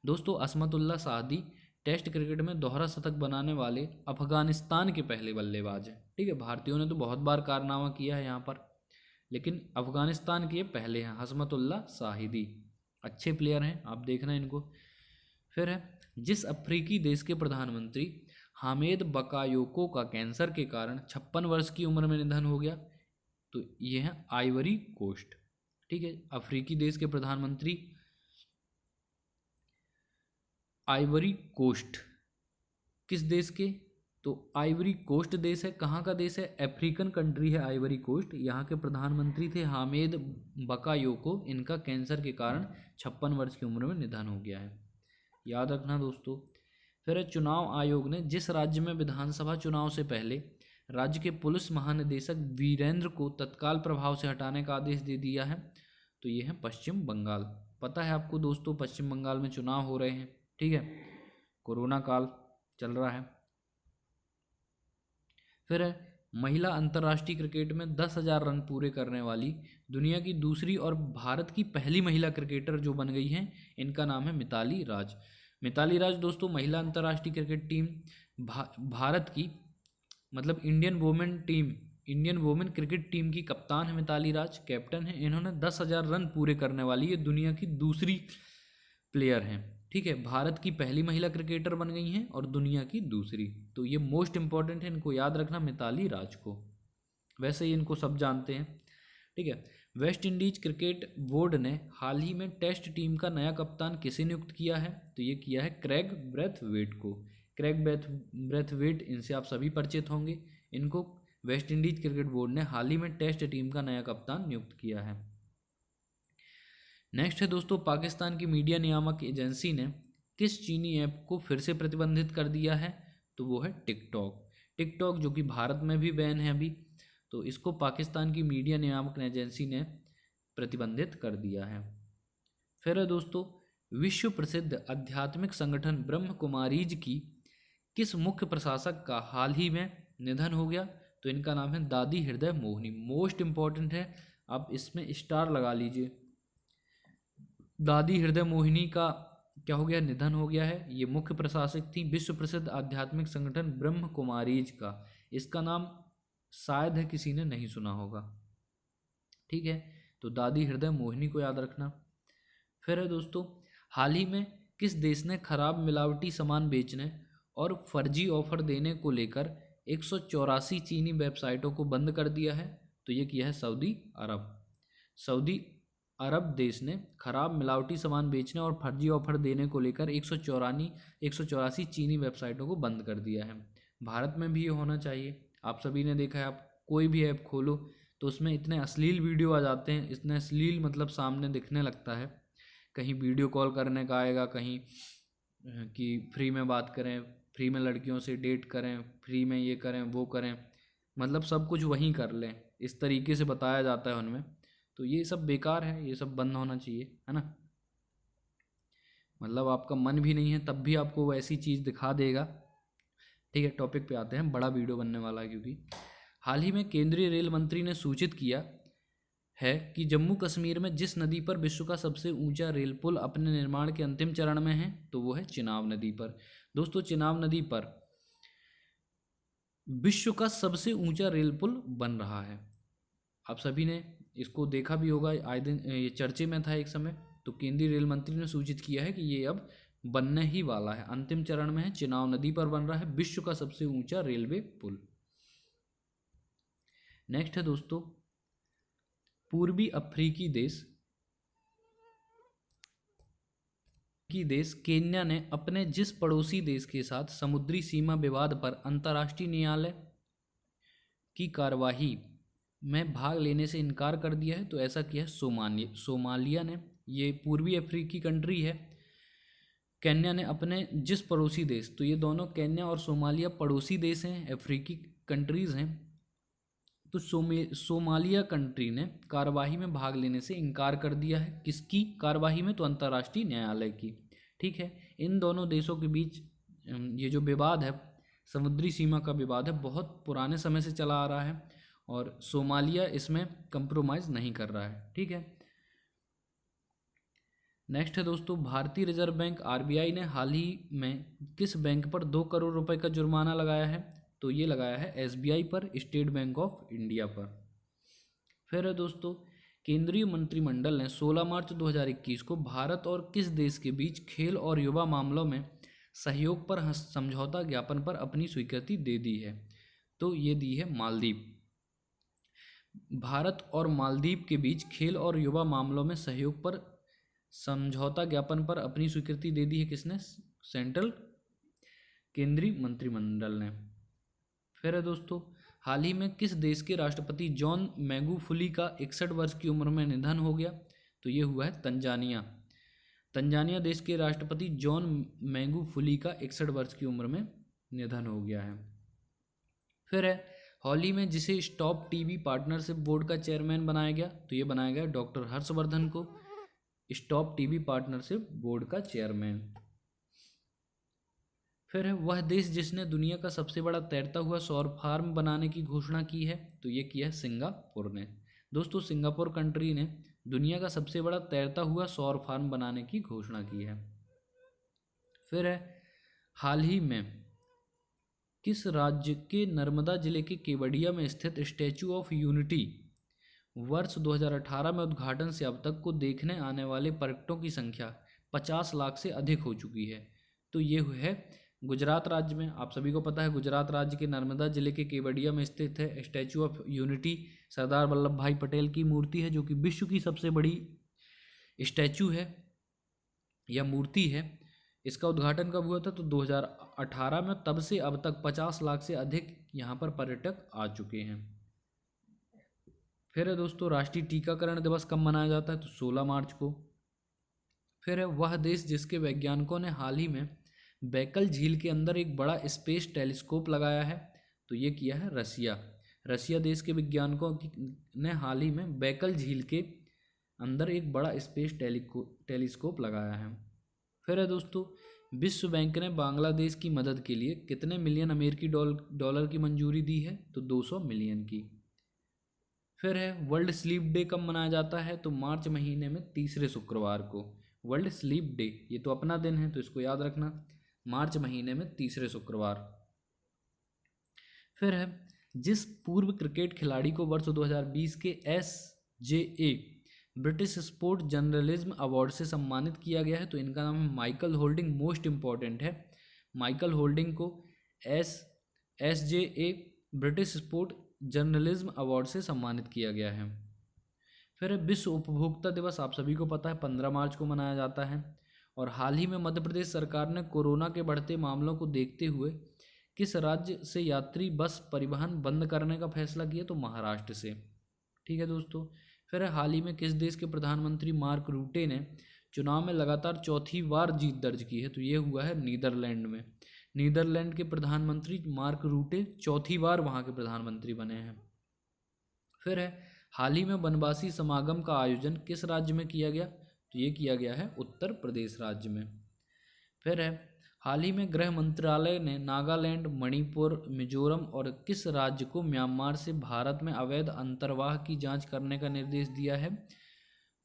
S1: दोस्तों असमतुल्ला साहदी टेस्ट क्रिकेट में दोहरा शतक बनाने वाले अफगानिस्तान के पहले बल्लेबाज हैं। ठीक है, भारतीयों ने तो बहुत बार कारनामा किया है यहाँ पर, लेकिन अफगानिस्तान के पहले हैं हसमतुल्ला साहिदी। अच्छे प्लेयर हैं, आप देखना इनको। फिर है जिस अफ्रीकी देश के प्रधानमंत्री हामिद बकायोको का कैंसर के कारण 56 वर्ष की उम्र में निधन हो गया? तो ये है आइवरी कोस्ट। ठीक है, अफ्रीकी देश के प्रधानमंत्री आइवरी कोस्ट, किस देश के? तो आइवरी कोस्ट देश है। कहाँ का देश है? अफ्रीकन कंट्री है आइवरी कोस्ट। यहाँ के प्रधानमंत्री थे हामिद बकायोको। इनका कैंसर के कारण 56 वर्ष की उम्र में निधन हो गया है, याद रखना दोस्तों। फिर चुनाव आयोग ने जिस राज्य में विधानसभा चुनाव से पहले राज्य के पुलिस महानिदेशक वीरेंद्र को तत्काल प्रभाव से हटाने का आदेश दे दिया है? तो ये है पश्चिम बंगाल। पता है आपको दोस्तों, पश्चिम बंगाल में चुनाव हो रहे हैं। ठीक है, कोरोना काल चल रहा है। फिर है महिला अंतर्राष्ट्रीय क्रिकेट में 10,000 रन पूरे करने वाली दुनिया की दूसरी और भारत की पहली महिला क्रिकेटर जो बन गई हैं, इनका नाम है मिताली राज। मिताली राज दोस्तों महिला अंतर्राष्ट्रीय क्रिकेट टीम भारत की, मतलब इंडियन वुमेन क्रिकेट टीम की कप्तान है मिताली राज, कैप्टन है। इन्होंने 10,000 रन पूरे करने वाली ये दुनिया की दूसरी प्लेयर हैं। ठीक है, भारत की पहली महिला क्रिकेटर बन गई हैं और दुनिया की दूसरी। तो ये मोस्ट इंपॉर्टेंट है, इनको याद रखना मिताली राज को। वैसे ही इनको सब जानते हैं। ठीक है, वेस्ट इंडीज क्रिकेट बोर्ड ने हाल ही में टेस्ट टीम का नया कप्तान किसे नियुक्त किया है? तो ये किया है क्रेग ब्रैथवेट को। क्रेग ब्रैथवेट, इनसे आप सभी परिचित होंगे। इनको वेस्ट इंडीज क्रिकेट बोर्ड ने हाल ही में टेस्ट टीम का नया कप्तान नियुक्त किया है। नेक्स्ट है दोस्तों, पाकिस्तान की मीडिया नियामक एजेंसी ने किस चीनी ऐप को फिर से प्रतिबंधित कर दिया है? तो वो है टिकटॉक। टिकटॉक जो कि भारत में भी बैन है अभी, तो इसको पाकिस्तान की मीडिया नियामक एजेंसी ने प्रतिबंधित कर दिया है। फिर है दोस्तों, विश्व प्रसिद्ध आध्यात्मिक संगठन ब्रह्म कुमारीज की किस मुख्य प्रशासक का हाल ही में निधन हो गया? तो इनका नाम है दादी हृदय मोहिनी। मोस्ट इंपॉर्टेंट है, आप इसमें स्टार लगा लीजिए। दादी हृदय मोहिनी का क्या हो गया? निधन हो गया है। ये मुख्य प्रशासक थी विश्व प्रसिद्ध आध्यात्मिक संगठन ब्रह्म कुमारीज का। इसका नाम शायद है किसी ने नहीं सुना होगा। ठीक है, तो दादी हृदय मोहिनी को याद रखना। फिर है दोस्तों, हाल ही में किस देश ने खराब मिलावटी सामान बेचने और फर्जी ऑफर देने को लेकर 184 चीनी वेबसाइटों को बंद कर दिया है? तो ये किया है सऊदी अरब। सऊदी अरब देश ने खराब मिलावटी सामान बेचने और फर्जी ऑफर देने को लेकर 184 चीनी वेबसाइटों को बंद कर दिया है। भारत में भी ये होना चाहिए। आप सभी ने देखा है, आप कोई भी ऐप खोलो तो उसमें इतने अश्लील वीडियो आ जाते हैं, इतने अश्लील मतलब सामने दिखने लगता है। कहीं वीडियो कॉल करने का आएगा, कहीं कि फ्री में बात करें, फ्री में लड़कियों से डेट करें, फ्री में ये करें वो करें, मतलब सब कुछ वहीं कर लें, इस तरीके से बताया जाता है उनमें। तो ये सब बेकार है, ये सब बंद होना चाहिए, है ना। मतलब आपका मन भी नहीं है तब भी आपको वो ऐसी चीज़ दिखा देगा। ठीक है, टॉपिक पे आते हैं, बड़ा वीडियो बनने वाला है क्योंकि हाल ही में केंद्रीय रेल मंत्री ने सूचित किया है कि जम्मू कश्मीर में जिस नदी पर विश्व का सबसे ऊंचा रेल पुल अपने निर्माण के अंतिम चरण में है, तो वो है चिनाब नदी पर। दोस्तों चिनाब नदी पर विश्व का सबसे ऊंचा रेल पुल बन रहा है। आप सभी ने इसको देखा भी होगा, आए दिन ये चर्चे में था एक समय। तो केंद्रीय रेल मंत्री ने सूचित किया है कि ये अब बनने ही वाला है, अंतिम चरण में है, चिनाब नदी पर बन रहा है विश्व का सबसे ऊंचा रेलवे पुल। नेक्स्ट है दोस्तों, पूर्वी अफ्रीकी देश देश केन्या ने अपने जिस पड़ोसी देश के साथ समुद्री सीमा विवाद पर अंतर्राष्ट्रीय न्यायालय की कार्यवाही में भाग लेने से इनकार कर दिया है। तो ऐसा किया है सोमालिया ने। ये पूर्वी अफ्रीकी कंट्री है। केन्या ने अपने जिस पड़ोसी देश, तो ये दोनों केन्या और सोमालिया पड़ोसी देश हैं, अफ्रीकी कंट्रीज़ हैं। तो सोमालिया कंट्री ने कार्यवाही में भाग लेने से इनकार कर दिया है। किसकी कार्यवाही में? तो अंतर्राष्ट्रीय न्यायालय की। ठीक है। इन दोनों देशों के बीच ये जो विवाद है, समुद्री सीमा का विवाद है, बहुत पुराने समय से चला आ रहा है और सोमालिया इसमें कंप्रोमाइज़ नहीं कर रहा है। ठीक है। नेक्स्ट है दोस्तों, भारतीय रिजर्व बैंक आरबीआई ने हाल ही में किस बैंक पर 2 करोड़ रुपए का जुर्माना लगाया है? तो ये लगाया है एसबीआई पर, स्टेट बैंक ऑफ इंडिया पर। फिर है दोस्तों, केंद्रीय मंत्रिमंडल ने 16 मार्च 2021 को भारत और किस देश के बीच खेल और युवा मामलों में सहयोग पर समझौता ज्ञापन पर अपनी स्वीकृति दे दी है? तो ये दी है मालदीव। भारत और मालदीव के बीच खेल और युवा मामलों में सहयोग पर समझौता ज्ञापन पर अपनी स्वीकृति दे दी है किसने? सेंट्रल केंद्रीय मंत्रिमंडल ने। फिर है दोस्तों, हाल ही में किस देश के राष्ट्रपति जॉन मैगुफुली का 61 वर्ष की उम्र में निधन हो गया? तो ये हुआ है तंजानिया। तंजानिया देश के राष्ट्रपति जॉन मैगुफुली का 61 वर्ष की उम्र में निधन हो गया है। फिर है, हाल ही में जिसे स्टॉप टीबी पार्टनरशिप बोर्ड का चेयरमैन बनाया गया? तो ये बनाया गया डॉक्टर हर्षवर्धन को स्टॉप टीबी पार्टनरशिप बोर्ड का चेयरमैन। फिर है, वह देश जिसने दुनिया का सबसे बड़ा तैरता हुआ सौर फार्म बनाने की घोषणा की है? तो ये किया है सिंगापुर ने। दोस्तों, सिंगापुर कंट्री ने दुनिया का सबसे बड़ा तैरता हुआ सौर फार्म बनाने की घोषणा की है। फिर है, हाल ही में किस राज्य के नर्मदा जिले के केवड़िया में स्थित स्टैचू ऑफ यूनिटी वर्ष 2018 में उद्घाटन से अब तक को देखने आने वाले पर्यटकों की संख्या 50 लाख से अधिक हो चुकी है? तो ये है गुजरात राज्य में। आप सभी को पता है गुजरात राज्य के नर्मदा जिले के केवड़िया में स्थित है statue of unity. Sardar Vallabh भाई पटेल की मूर्ति है, जो कि विश्व की सबसे बड़ी स्टैचू है या मूर्ति है। इसका उद्घाटन कब हुआ था? तो 2018 में। तब से अब तक 50 लाख से अधिक यहाँ पर पर्यटक आ चुके हैं। फिर है दोस्तों, राष्ट्रीय टीकाकरण दिवस कब मनाया जाता है? तो 16 मार्च को। फिर है, वह देश जिसके वैज्ञानिकों ने हाल ही में बैकल झील के अंदर एक बड़ा स्पेस टेलीस्कोप लगाया है? तो ये किया है रसिया। रसिया देश के वैज्ञानिकों ने हाल ही में बैकल झील के अंदर एक बड़ा स्पेस टेलीस्कोप लगाया है। फिर है दोस्तों, विश्व बैंक ने बांग्लादेश की मदद के लिए कितने मिलियन अमेरिकी डॉलर की मंजूरी दी है? तो 200 मिलियन की। फिर है, वर्ल्ड स्लीप डे कब मनाया जाता है? तो मार्च महीने में तीसरे शुक्रवार को। वर्ल्ड स्लीप डे, ये तो अपना दिन है, तो इसको याद रखना, मार्च महीने में तीसरे शुक्रवार। फिर है, जिस पूर्व क्रिकेट खिलाड़ी को वर्ष 2020 के SJA British sport journalism award से सम्मानित किया गया है? तो इनका नाम है माइकल होल्डिंग। मोस्ट इंपॉर्टेंट है, माइकल होल्डिंग को SJA British sport journalism award से सम्मानित किया गया है। फिर विश्व उपभोक्ता दिवस आप सभी को पता है 15 मार्च को मनाया जाता है। और हाल ही में मध्य प्रदेश सरकार ने कोरोना के बढ़ते मामलों को देखते हुए किस राज्य से यात्री बस परिवहन बंद करने का फैसला किया? तो महाराष्ट्र से। ठीक है दोस्तों। फिर हाल ही में किस देश के प्रधानमंत्री मार्क रूटे ने चुनाव में लगातार चौथी बार जीत दर्ज की है? तो ये हुआ है नीदरलैंड में। नीदरलैंड के प्रधानमंत्री मार्क रूटे चौथी बार वहाँ के प्रधानमंत्री बने हैं। फिर है, हाल ही में वनवासी समागम का आयोजन किस राज्य में किया गया? तो ये किया गया है उत्तर प्रदेश राज्य में। फिर है, हाल ही में गृह मंत्रालय ने नागालैंड, मणिपुर, मिजोरम और किस राज्य को म्यांमार से भारत में अवैध अंतर्वाह की जांच करने का निर्देश दिया है?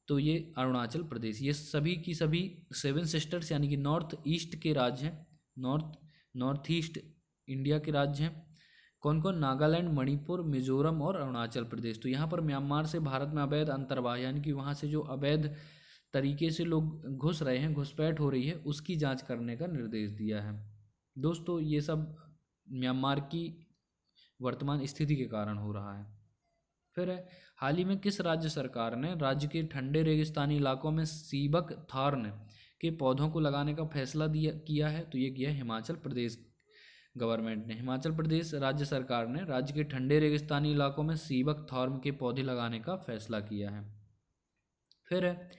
S1: तो ये अरुणाचल प्रदेश। ये सभी की सभी 7 सिस्टर्स यानी कि नॉर्थ ईस्ट के राज्य हैं, नॉर्थ ईस्ट इंडिया के राज्य हैं। कौन कौन? नागालैंड, मणिपुर, मिजोरम और अरुणाचल प्रदेश। तो यहाँ पर म्यांमार से भारत में अवैध अंतर्वाह यानी कि वहाँ से जो अवैध तरीके से लोग घुस रहे हैं, घुसपैठ हो रही है, उसकी जांच करने का निर्देश दिया है। दोस्तों, ये सब म्यांमार की वर्तमान स्थिति के कारण हो रहा है। फिर है, हाल ही में किस राज्य सरकार ने राज्य के ठंडे रेगिस्तानी इलाकों में सीबक थॉर्न के पौधों को लगाने का फैसला किया है? तो ये किया है हिमाचल प्रदेश गवर्नमेंट ने। हिमाचल प्रदेश राज्य सरकार ने राज्य के ठंडे रेगिस्तानी इलाकों में सीबक थॉर्म के पौधे लगाने का फैसला किया है। फिर है,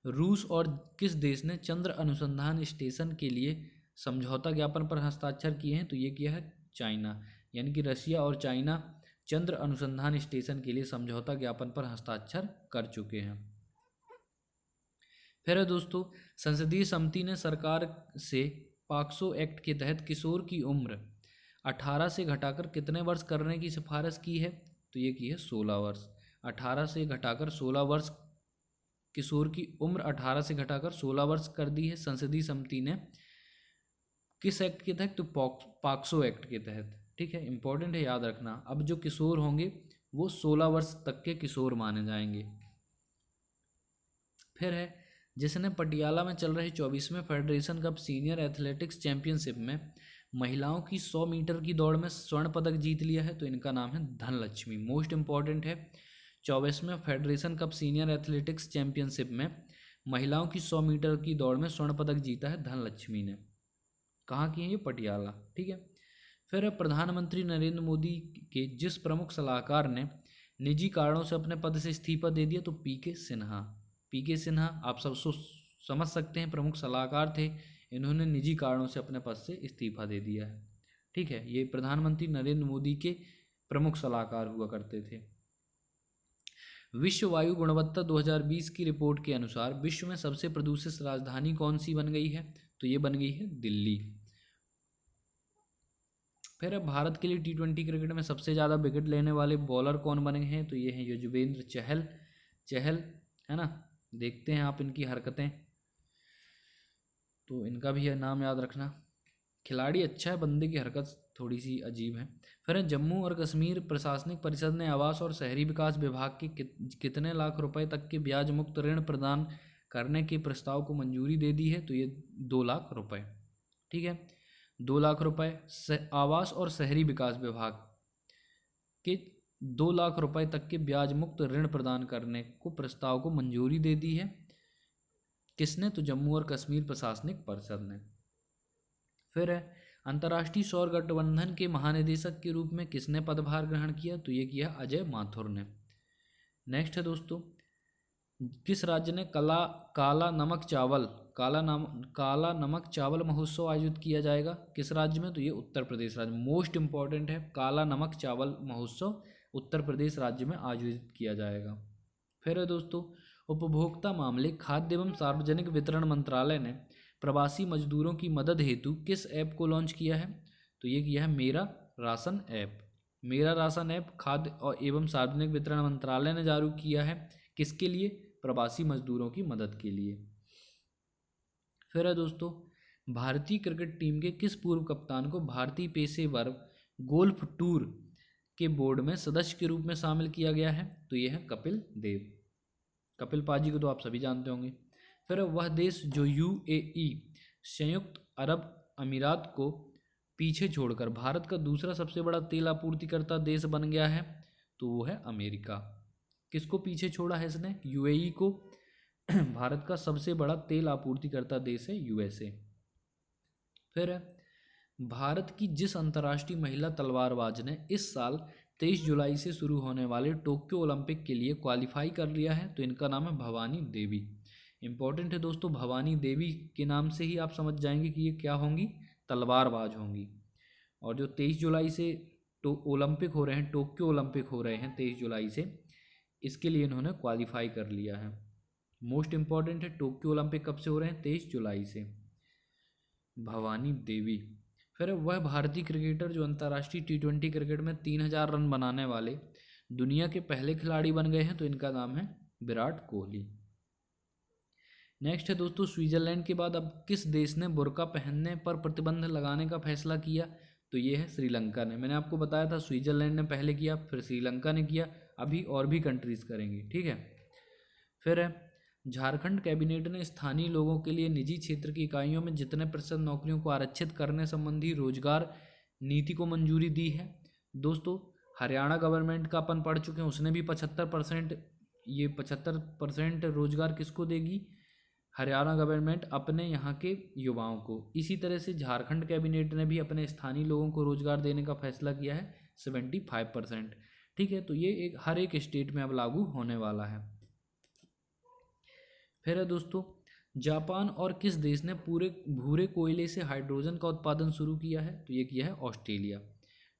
S1: रूस और किस देश ने चंद्र अनुसंधान स्टेशन के लिए समझौता ज्ञापन पर हस्ताक्षर किए हैं? तो ये किया है चाइना, यानी कि रशिया और चाइना चंद्र अनुसंधान स्टेशन के लिए समझौता ज्ञापन पर हस्ताक्षर कर चुके हैं। फिर है दोस्तों, संसदीय समिति ने सरकार से पॉक्सो एक्ट के तहत किशोर की उम्र 18 से घटाकर कितने वर्ष करने की सिफारिश की है? तो ये की है 16 वर्ष। 18 से घटाकर 16 वर्ष, किशोर की उम्र 18 से घटाकर 16 वर्ष कर दी है संसदीय समिति ने। किस एक्ट के तहत? तो पॉक्सो एक्ट के तहत। ठीक है, इंपॉर्टेंट है, याद रखना। अब जो किशोर होंगे वो 16 वर्ष तक के किशोर माने जाएंगे। फिर है, जिसने पटियाला में चल रहे 24वें federation cup senior athletics championship में महिलाओं की 100 मीटर की दौड़ में स्वर्ण पदक जीत लिया है? तो इनका नाम है धनलक्ष्मी। मोस्ट इंपॉर्टेंट है, 24वें federation cup senior athletics championship में महिलाओं की 100 मीटर की दौड़ में स्वर्ण पदक जीता है धनलक्ष्मी ने। कहाँ की है ये? पटियाला। ठीक है। फिर प्रधानमंत्री नरेंद्र मोदी के जिस प्रमुख सलाहकार ने निजी कारणों से अपने पद से इस्तीफा दे दिया? तो पीके सिन्हा। पीके सिन्हा आप सब समझ सकते हैं, प्रमुख सलाहकार थे, इन्होंने निजी कारणों से अपने पद से इस्तीफा दे दिया है। ठीक है, ये प्रधानमंत्री नरेंद्र मोदी के प्रमुख सलाहकार हुआ करते थे। विश्व वायु गुणवत्ता 2020 की रिपोर्ट के अनुसार विश्व में सबसे प्रदूषित राजधानी कौन सी बन गई है? तो ये बन गई है दिल्ली। फिर भारत के लिए T20 क्रिकेट में सबसे ज़्यादा विकेट लेने वाले बॉलर कौन बने हैं? तो ये हैं युजवेंद्र चहल, है ना। देखते हैं आप इनकी हरकतें, तो इनका भी नाम याद रखना। खिलाड़ी अच्छा है, बंदे की हरकत थोड़ी सी अजीब है। फिर जम्मू और कश्मीर प्रशासनिक परिषद ने आवास और शहरी विकास विभाग के कितने लाख रुपए तक के ब्याज मुक्त ऋण प्रदान करने के प्रस्ताव को मंजूरी दे दी है? तो ये 2 लाख रुपए। ठीक है, 2 लाख रुपए आवास और शहरी विकास विभाग के 2 लाख रुपए तक के ब्याज मुक्त ऋण प्रदान करने को प्रस्ताव को मंजूरी दे दी है। किसने? तो जम्मू और कश्मीर प्रशासनिक परिषद ने। फिर अंतर्राष्ट्रीय सौर गठबंधन के महानिदेशक के रूप में किसने पदभार ग्रहण किया? तो ये किया अजय माथुर ने। नेक्स्ट है दोस्तों, किस राज्य ने काला नमक चावल महोत्सव आयोजित किया जाएगा? किस राज्य में? तो ये उत्तर प्रदेश राज्य। मोस्ट इंपॉर्टेंट है, काला नमक चावल महोत्सव उत्तर प्रदेश राज्य में आयोजित किया जाएगा। फिर है दोस्तों, उपभोक्ता मामले, खाद्य एवं सार्वजनिक वितरण मंत्रालय ने प्रवासी मजदूरों की मदद हेतु किस ऐप को लॉन्च किया है? तो ये किया है मेरा राशन ऐप। मेरा राशन ऐप खाद्य और एवं सार्वजनिक वितरण मंत्रालय ने जारी किया है। किसके लिए? प्रवासी मजदूरों की मदद के लिए। फिर है दोस्तों, भारतीय क्रिकेट टीम के किस पूर्व कप्तान को भारतीय पेशेवर गोल्फ टूर के बोर्ड में सदस्य के रूप में शामिल किया गया है? तो ये है कपिल देव। कपिल पाजी को तो आप सभी जानते होंगे। फिर वह देश जो UAE संयुक्त अरब अमीरात को पीछे छोड़कर भारत का दूसरा सबसे बड़ा तेल आपूर्तिकर्ता देश बन गया है? तो वो है अमेरिका। किसको पीछे छोड़ा है इसने? UAE को। भारत का सबसे बड़ा तेल आपूर्तिकर्ता देश है USA। फिर भारत की जिस अंतर्राष्ट्रीय महिला तलवारबाज ने इस साल 23 जुलाई से शुरू होने वाले टोक्यो ओलंपिक के लिए क्वालिफाई कर लिया है? तो इनका नाम है भवानी देवी। इंपॉर्टेंट है दोस्तों, भवानी देवी के नाम से ही आप समझ जाएंगे कि ये क्या होंगी? तलवारबाज होंगी। और जो 23 जुलाई से ओलंपिक हो रहे हैं, टोक्यो ओलंपिक हो रहे हैं 23 जुलाई से, इसके लिए इन्होंने क्वालिफाई कर लिया है। मोस्ट इंपॉर्टेंट है, टोक्यो ओलंपिक कब से हो रहे हैं? 23 जुलाई से। भवानी देवी। फिर वह भारतीय क्रिकेटर जो अंतर्राष्ट्रीय T20 क्रिकेट में 3000 रन बनाने वाले दुनिया के पहले खिलाड़ी बन गए हैं? तो इनका नाम है विराट कोहली। नेक्स्ट है दोस्तों, स्विट्जरलैंड के बाद अब किस देश ने बुर्का पहनने पर प्रतिबंध लगाने का फैसला किया? तो ये है श्रीलंका ने। मैंने आपको बताया था स्विट्जरलैंड ने पहले किया, फिर श्रीलंका ने किया, अभी और भी कंट्रीज करेंगे। ठीक है। फिर है झारखंड कैबिनेट ने स्थानीय लोगों के लिए निजी क्षेत्र की इकाइयों में जितने प्रतिशत नौकरियों को आरक्षित करने संबंधी रोजगार नीति को मंजूरी दी है? दोस्तों हरियाणा गवर्नमेंट का अपन पढ़ चुके हैं, उसने भी 75% रोजगार किसको देगी? हरियाणा गवर्नमेंट अपने यहाँ के युवाओं को। इसी तरह से झारखंड कैबिनेट ने भी अपने स्थानीय लोगों को रोजगार देने का फैसला किया है 75%। ठीक है, तो ये एक हर एक स्टेट में अब लागू होने वाला है। फिर है दोस्तों, जापान और किस देश ने पूरे भूरे कोयले से हाइड्रोजन का उत्पादन शुरू किया है? तो ये किया है ऑस्ट्रेलिया।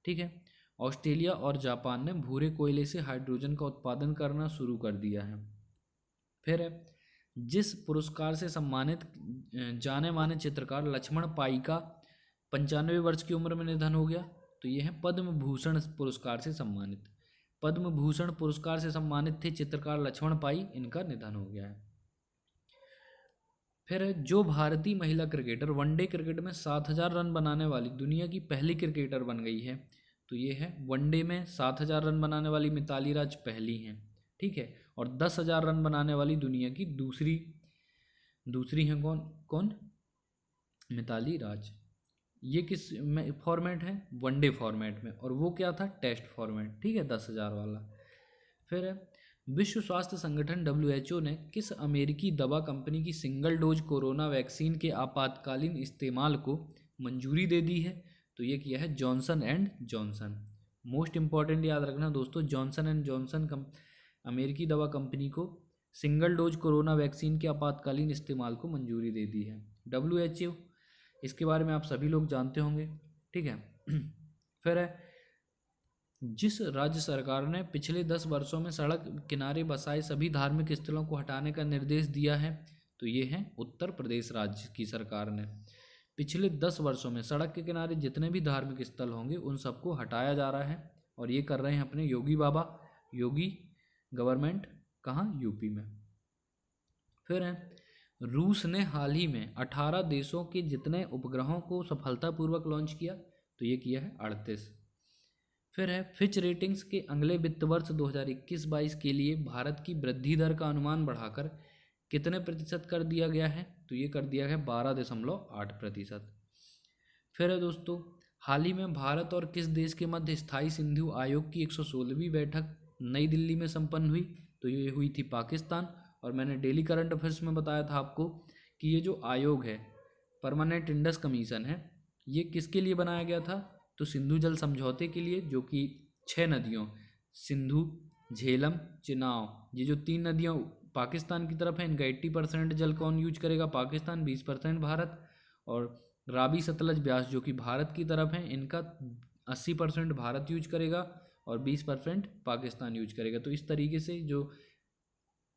S1: ठीक है, ऑस्ट्रेलिया और जापान ने भूरे कोयले से हाइड्रोजन का उत्पादन करना शुरू कर दिया है। फिर है, जिस पुरस्कार से सम्मानित जाने माने चित्रकार लक्ष्मण पाई का 95 वर्ष की उम्र में निधन हो गया? तो ये है पद्म भूषण पुरस्कार से सम्मानित। पद्म भूषण पुरस्कार से सम्मानित थे चित्रकार लक्ष्मण पाई, इनका निधन हो गया है। फिर जो भारतीय महिला क्रिकेटर वनडे क्रिकेट में 7000 रन बनाने वाली दुनिया की पहली क्रिकेटर बन गई है? तो ये है वनडे में 7000 रन बनाने वाली मिताली राज पहली हैं। ठीक है, और 10,000 रन बनाने वाली दुनिया की दूसरी हैं कौन? मिताली राज। ये किस फॉर्मेट है? वनडे फॉर्मेट में, और वो क्या था? Test format. ठीक है, 10,000 वाला। फिर है, विश्व स्वास्थ्य संगठन WHO ने किस अमेरिकी दवा कंपनी की सिंगल डोज कोरोना वैक्सीन के आपातकालीन इस्तेमाल को मंजूरी दे दी है? तो ये किया है Johnson and Johnson. Most important याद रखना दोस्तों, जॉनसन एंड जॉनसन अमेरिकी दवा कंपनी को सिंगल डोज कोरोना वैक्सीन के आपातकालीन इस्तेमाल को मंजूरी दे दी है। WHO, इसके बारे में आप सभी लोग जानते होंगे। ठीक है, फिर है, जिस राज्य सरकार ने पिछले 10 वर्षों में सड़क किनारे बसाए सभी धार्मिक स्थलों को हटाने का निर्देश दिया है? तो ये है उत्तर प्रदेश राज्य की सरकार ने। पिछले 10 वर्षों में सड़क के किनारे जितने भी धार्मिक स्थल होंगे उन सबको हटाया जा रहा है, और ये कर रहे हैं अपने योगी बाबा, योगी गवर्नमेंट। कहाँ? यूपी में। फिर है, रूस ने हाल ही में 18 देशों के जितने उपग्रहों को सफलतापूर्वक लॉन्च किया? तो ये किया है 38। फिर है, फिच रेटिंग्स के अगले वित्त वर्ष 2021-22 के लिए भारत की वृद्धि दर का अनुमान बढ़ाकर कितने प्रतिशत कर दिया गया है? तो ये कर दिया गया 12.8%। फिर है दोस्तों, हाल ही में भारत और किस देश के मध्य स्थायी सिंधु आयोग की 116वीं बैठक नई दिल्ली में संपन्न हुई? तो ये हुई थी पाकिस्तान। और मैंने डेली करंट अफेयर्स में बताया था आपको कि ये जो आयोग है, परमानेंट इंडस कमीशन है, ये किसके लिए बनाया गया था? तो सिंधु जल समझौते के लिए, जो कि 6 नदियों सिंधु, झेलम, चिनाब, ये जो 3 नदियाँ पाकिस्तान की तरफ है, इनका 80% जल कौन यूज करेगा? पाकिस्तान, 20% भारत। और रावी, सतलज, ब्यास जो कि भारत की तरफ है, इनका 80% भारत यूज करेगा और 20% पाकिस्तान यूज करेगा। तो इस तरीके से जो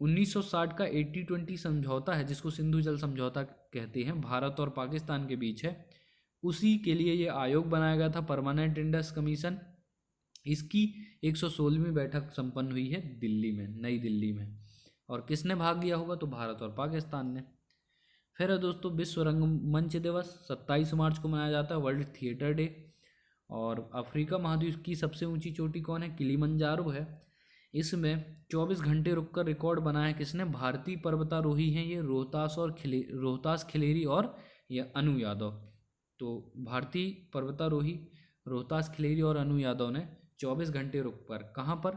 S1: 1960 का 80-20 समझौता है, जिसको सिंधु जल समझौता कहते हैं, भारत और पाकिस्तान के बीच है, उसी के लिए ये आयोग बनाया गया था, परमानेंट इंडस कमीशन। इसकी 116वीं बैठक संपन्न हुई है दिल्ली में, नई दिल्ली में। और किसने भाग लिया होगा? तो भारत और पाकिस्तान ने। फिर है दोस्तों, विश्व रंगमंच दिवस 27 मार्च को मनाया जाता है, वर्ल्ड थिएटर डे। और अफ्रीका महाद्वीप की सबसे ऊंची चोटी कौन है? किलिमंजारो है। इसमें 24 घंटे रुककर रिकॉर्ड बनाया है किसने? भारतीय पर्वतारोही हैं ये, रोहतास खिलेरी और ये अनु यादव। तो भारतीय पर्वतारोही रोहतास खिलेरी और अनु यादव ने 24 घंटे रुककर, कहाँ पर?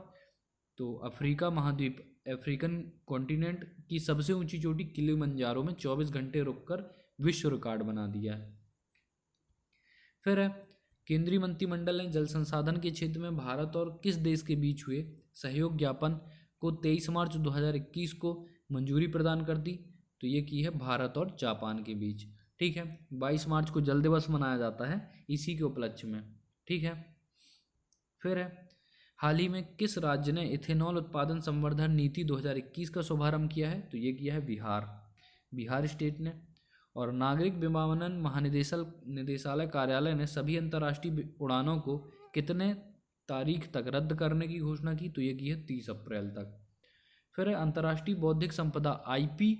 S1: तो अफ्रीका महाद्वीप, अफ्रीकन कॉन्टिनेंट की सबसे ऊंची चोटी किलिमंजारो में 24 घंटे रुककर विश्व रिकॉर्ड बना दिया है। फिर है, केंद्रीय मंत्रिमंडल ने जल संसाधन के क्षेत्र में भारत और किस देश के बीच हुए सहयोग ज्ञापन को 23 मार्च 2021 को मंजूरी प्रदान कर दी? तो ये की है भारत और जापान के बीच। ठीक है, 22 मार्च को जल दिवस मनाया जाता है इसी के उपलक्ष्य में। ठीक है, फिर है, हाल ही में किस राज्य ने इथेनॉल उत्पादन संवर्धन नीति 2021 का शुभारंभ किया है? तो ये किया है बिहार स्टेट ने। और नागरिक विमानन निदेशालय कार्यालय ने सभी अंतर्राष्ट्रीय उड़ानों को कितने तारीख तक रद्द करने की घोषणा की? तो ये की है 30 अप्रैल तक। फिर अंतर्राष्ट्रीय बौद्धिक संपदा IP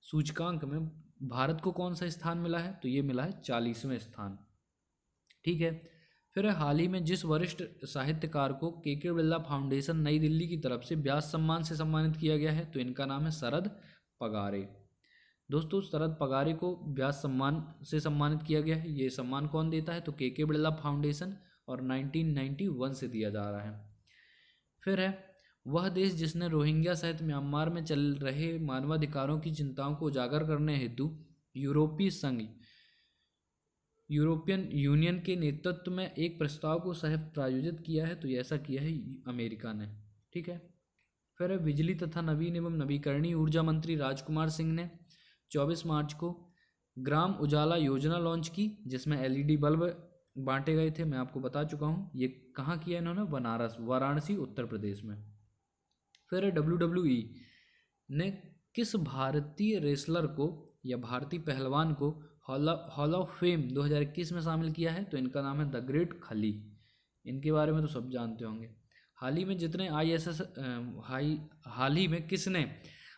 S1: सूचकांक में भारत को कौन सा स्थान मिला है? तो ये मिला है 40वें स्थान। ठीक है, फिर हाल ही में जिस वरिष्ठ साहित्यकार को KK बिरला फाउंडेशन नई दिल्ली की तरफ से व्यास सम्मान से सम्मानित किया गया है? तो इनका नाम है शरद पगारे। दोस्तों, शरद पगारे को व्यास सम्मान से सम्मानित किया गया है। ये सम्मान कौन देता है? तो KK बिरला फाउंडेशन, और 1991 से दिया जा रहा है। फिर है, वह देश जिसने रोहिंग्या सहित म्यांमार में चल रहे मानवाधिकारों की चिंताओं को उजागर करने हेतु यूरोपीय संघ यूरोपियन यूनियन के नेतृत्व में एक प्रस्ताव को सह प्रायोजित किया है, तो ये ऐसा किया है अमेरिका ने। ठीक है। फिर है बिजली तथा नवीन एवं नवीकरणीय ऊर्जा मंत्री राजकुमार सिंह ने 24 मार्च को ग्राम उजाला योजना लॉन्च की, जिसमें एलईडी बल्ब बांटे गए थे। मैं आपको बता चुका हूँ। ये कहाँ किया इन्होंने? वाराणसी उत्तर प्रदेश में। फिर है WWE ने किस भारतीय रेसलर को या भारतीय पहलवान को हॉल ऑफ फेम 2021 में शामिल किया है? तो इनका नाम है द ग्रेट खली। इनके बारे में तो सब जानते होंगे। हाल ही में किसने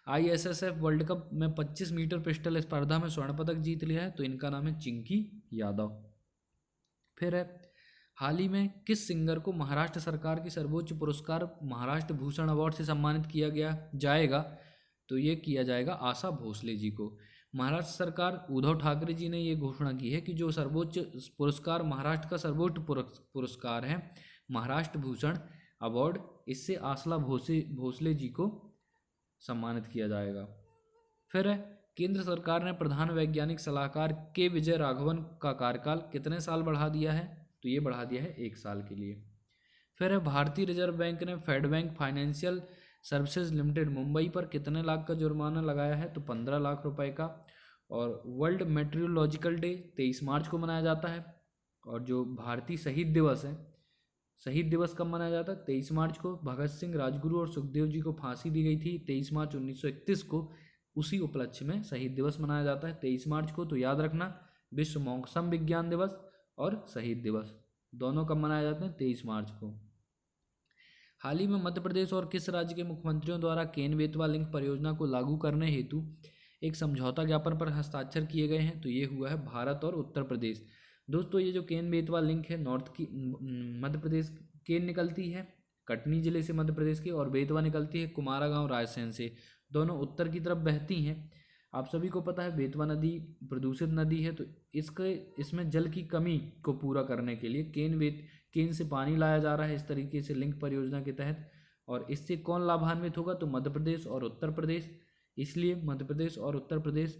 S1: ISSF वर्ल्ड कप में 25 मीटर पिस्टल स्पर्धा में स्वर्ण पदक जीत लिया है? तो इनका नाम है चिंकी यादव। फिर है हाल ही में किस सिंगर को महाराष्ट्र सरकार की सर्वोच्च पुरस्कार महाराष्ट्र भूषण अवार्ड से सम्मानित किया जाएगा? तो ये किया जाएगा आशा भोसले जी को। महाराष्ट्र सरकार उद्धव ठाकरे जी ने ये घोषणा की है कि जो सर्वोच्च पुरस्कार महाराष्ट्र का सर्वोच्च पुरस्कार है महाराष्ट्र भूषण अवार्ड, इससे आशा भोसले जी को सम्मानित किया जाएगा। फिर है केंद्र सरकार ने प्रधान वैज्ञानिक सलाहकार के विजय राघवन का कार्यकाल कितने साल बढ़ा दिया है? तो ये बढ़ा दिया है 1 साल के लिए। फिर है भारतीय रिजर्व बैंक ने Fed bank financial services limited Mumbai पर कितने लाख का जुर्माना लगाया है? तो 15 लाख रुपए का। और वर्ल्ड मेट्रोलॉजिकल डे 23 मार्च को मनाया जाता है। और जो भारतीय शहीद दिवस है, शहीद दिवस कब मनाया जाता है? 23 मार्च को। भगत सिंह, राजगुरु और सुखदेव जी को फांसी दी गई थी 23 मार्च 1931 को। उसी उपलक्ष्य में शहीद दिवस मनाया जाता है 23 मार्च को। तो याद रखना, विश्व मौसम विज्ञान दिवस और शहीद दिवस दोनों कब मनाए जाते हैं? 23 मार्च को। हाल ही में मध्य प्रदेश और किस राज्य के मुख्यमंत्रियों द्वारा केन बेतवा लिंक परियोजना को लागू करने हेतु एक समझौता ज्ञापन पर हस्ताक्षर किए गए हैं? तो ये हुआ है भारत और उत्तर प्रदेश। दोस्तों, ये जो केन बेतवा लिंक है, नॉर्थ की मध्य प्रदेश केन निकलती है कटनी जिले से मध्य प्रदेश की, और बेतवा निकलती है कुमारा गांव रायसेन से। दोनों उत्तर की तरफ बहती हैं। आप सभी को पता है बेतवा नदी प्रदूषित नदी है, तो इसमें जल की कमी को पूरा करने के लिए केन से पानी लाया जा रहा है इस तरीके से लिंक परियोजना के तहत। और इससे कौन लाभान्वित होगा? तो मध्य प्रदेश और उत्तर प्रदेश। इसलिए मध्य प्रदेश और उत्तर प्रदेश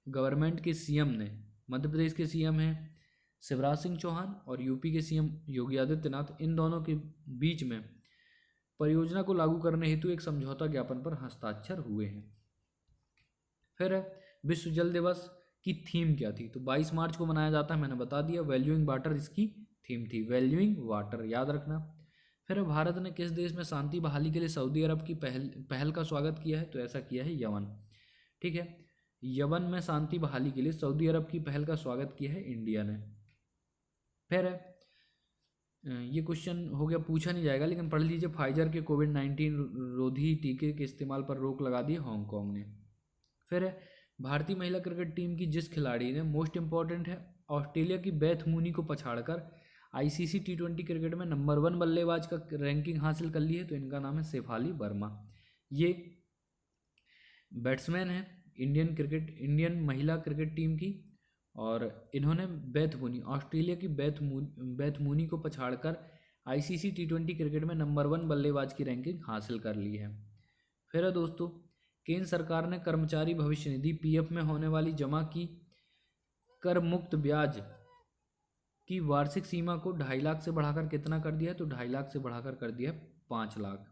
S1: गवर्नमेंट के सीएम ने, मध्य प्रदेश के सीएम हैं शिवराज सिंह चौहान और यूपी के सीएम योगी आदित्यनाथ, इन दोनों के बीच में परियोजना को लागू करने हेतु एक समझौता ज्ञापन पर हस्ताक्षर हुए हैं। फिर विश्व जल दिवस की थीम क्या थी? तो 22 मार्च को मनाया जाता है, मैंने बता दिया। वैल्यूइंग वाटर इसकी थीम थी, वैल्यूइंग वाटर, याद रखना। फिर भारत ने किस देश में शांति बहाली के लिए सऊदी अरब की पहल का स्वागत किया है? तो ऐसा किया है यमन। ठीक है, यमन में शांति बहाली के लिए सऊदी अरब की पहल का स्वागत किया है इंडिया ने। फिर ये क्वेश्चन हो गया, पूछा नहीं जाएगा लेकिन पढ़ लीजिए। फाइजर के कोविड-19 रोधी टीके के इस्तेमाल पर रोक लगा दी हांगकांग ने। फिर भारतीय महिला क्रिकेट टीम की जिस खिलाड़ी ने मोस्ट इंपॉर्टेंट है ऑस्ट्रेलिया की बेथ मूनी को पछाड़कर ICC T20 क्रिकेट में नंबर 1 बल्लेबाज का रैंकिंग हासिल कर ली है, तो इनका नाम है शेफाली वर्मा। ये बैट्समैन है इंडियन महिला क्रिकेट टीम की, और इन्होंने ऑस्ट्रेलिया की बेथ मूनी को पछाड़कर ICC T20 क्रिकेट में नंबर 1 बल्लेबाज की रैंकिंग हासिल कर ली है। फिर है दोस्तों, केंद्र सरकार ने कर्मचारी भविष्य निधि PF में होने वाली जमा की कर मुक्त ब्याज की वार्षिक सीमा को 2.5 लाख से बढ़ाकर कितना कर दिया है? तो 2.5 लाख से बढ़ाकर कर दिया 5 लाख।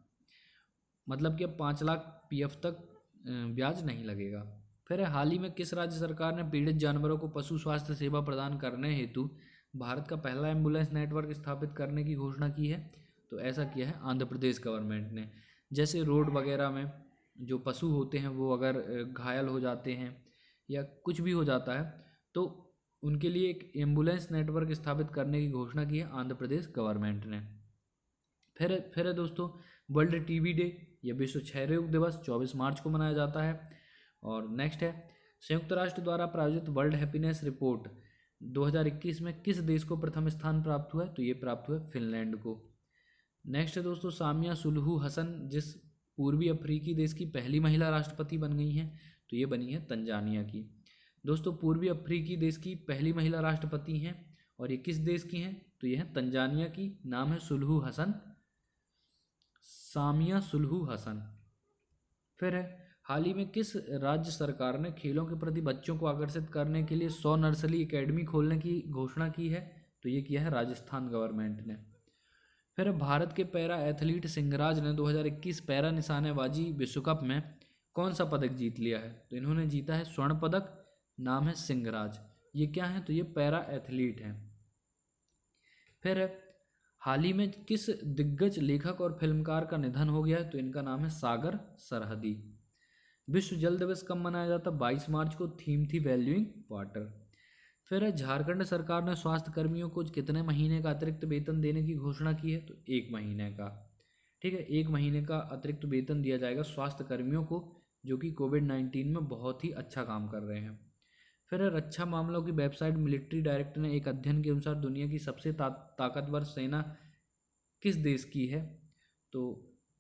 S1: मतलब कि अब 5 लाख PF तक ब्याज नहीं लगेगा। फिर हाल ही में किस राज्य सरकार ने पीड़ित जानवरों को पशु स्वास्थ्य सेवा प्रदान करने हेतु भारत का पहला एम्बुलेंस नेटवर्क स्थापित करने की घोषणा की है? तो ऐसा किया है आंध्र प्रदेश गवर्नमेंट ने। जैसे रोड वगैरह में जो पशु होते हैं वो अगर घायल हो जाते हैं या कुछ भी हो जाता है, तो उनके लिए एक एम्बुलेंस नेटवर्क स्थापित करने की घोषणा की है आंध्र प्रदेश गवर्नमेंट ने। फिर है दोस्तों वर्ल्ड टीबी डे या विश्व क्षय रोग दिवस 24 मार्च को मनाया जाता है। और नेक्स्ट है संयुक्त राष्ट्र द्वारा प्रायोजित वर्ल्ड हैप्पीनेस रिपोर्ट 2021 में किस देश को प्रथम स्थान प्राप्त हुआ है? तो ये प्राप्त हुआ फिनलैंड को। नेक्स्ट है दोस्तों सामिया सुलहू हसन जिस पूर्वी अफ्रीकी देश की पहली महिला राष्ट्रपति बन गई हैं, तो ये बनी है तंजानिया की। दोस्तों पूर्वी अफ्रीकी देश की पहली महिला राष्ट्रपति हैं और ये किस देश की हैं? तो ये है तंजानिया की। नाम है सुलहू हसन सामिया सुलहू हसन। फिर है, हाल ही में किस राज्य सरकार ने खेलों के प्रति बच्चों को आकर्षित करने के लिए 100 नर्सरी एकेडमी खोलने की घोषणा की है? तो ये किया है राजस्थान गवर्नमेंट ने। फिर भारत के पैरा एथलीट सिंहराज ने 2021 पैरा निशानेबाजी विश्व कप में कौन सा पदक जीत लिया है? तो इन्होंने जीता है स्वर्ण पदक, नाम है सिंहराज। ये क्या है? तो ये पैरा एथलीट हैं। फिर हाल ही में किस दिग्गज लेखक और फिल्मकार का निधन हो गया है? तो इनका नाम है सागर सरहदी। विश्व जल दिवस कब मनाया जाता है? 22 मार्च को। थीम थी वैल्यूइंग वाटर। फिर झारखंड सरकार ने स्वास्थ्य कर्मियों को कितने महीने का अतिरिक्त वेतन देने की घोषणा की है? तो 1 महीने का। ठीक है, 1 महीने का अतिरिक्त वेतन दिया जाएगा स्वास्थ्य कर्मियों को, जो कि कोविड-19 में बहुत ही अच्छा काम कर रहे हैं। फिर रक्षा मामलों की वेबसाइट मिलिट्री डायरेक्ट ने एक अध्ययन के अनुसार दुनिया की सबसे ताकतवर सेना किस देश की है? तो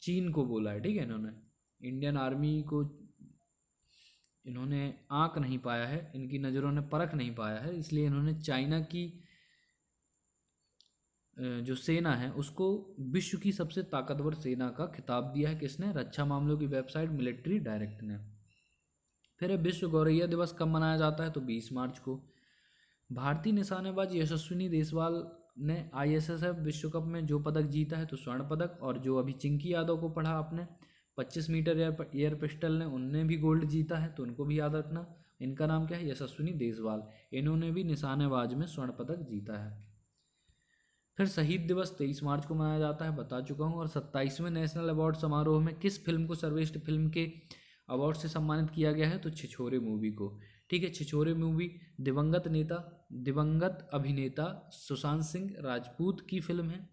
S1: चीन को बोला है। ठीक है, इन्होंने इंडियन आर्मी को इन्होंने आंक नहीं पाया है, इनकी नज़रों ने परख नहीं पाया है, इसलिए इन्होंने चाइना की जो सेना है उसको विश्व की सबसे ताकतवर सेना का खिताब दिया है। किसने? रक्षा मामलों की वेबसाइट मिलिट्री डायरेक्ट ने। फिर विश्व गौरैया दिवस कब मनाया जाता है? तो 20 मार्च को। भारतीय निशानेबाज यशस्विनी देसवाल ने ISSF विश्व कप में जो पदक जीता है तो स्वर्ण पदक, और जो अभी चिंकी यादव को पढ़ा आपने 25 मीटर एयर पिस्टल ने, उनने भी गोल्ड जीता है, तो उनको भी याद रखना। इनका नाम क्या है? यशस्विनी देसवाल। इन्होंने भी निशानेबाज में स्वर्ण पदक जीता है। फिर शहीद दिवस 23 मार्च को मनाया जाता है, बता चुका हूँ। और 27वें नेशनल अवार्ड समारोह में किस फिल्म को सर्वश्रेष्ठ फिल्म के अवार्ड से सम्मानित किया गया है? तो छिछोरे मूवी को। ठीक है, छिछोरे मूवी दिवंगत अभिनेता सुशांत सिंह राजपूत की फिल्म है।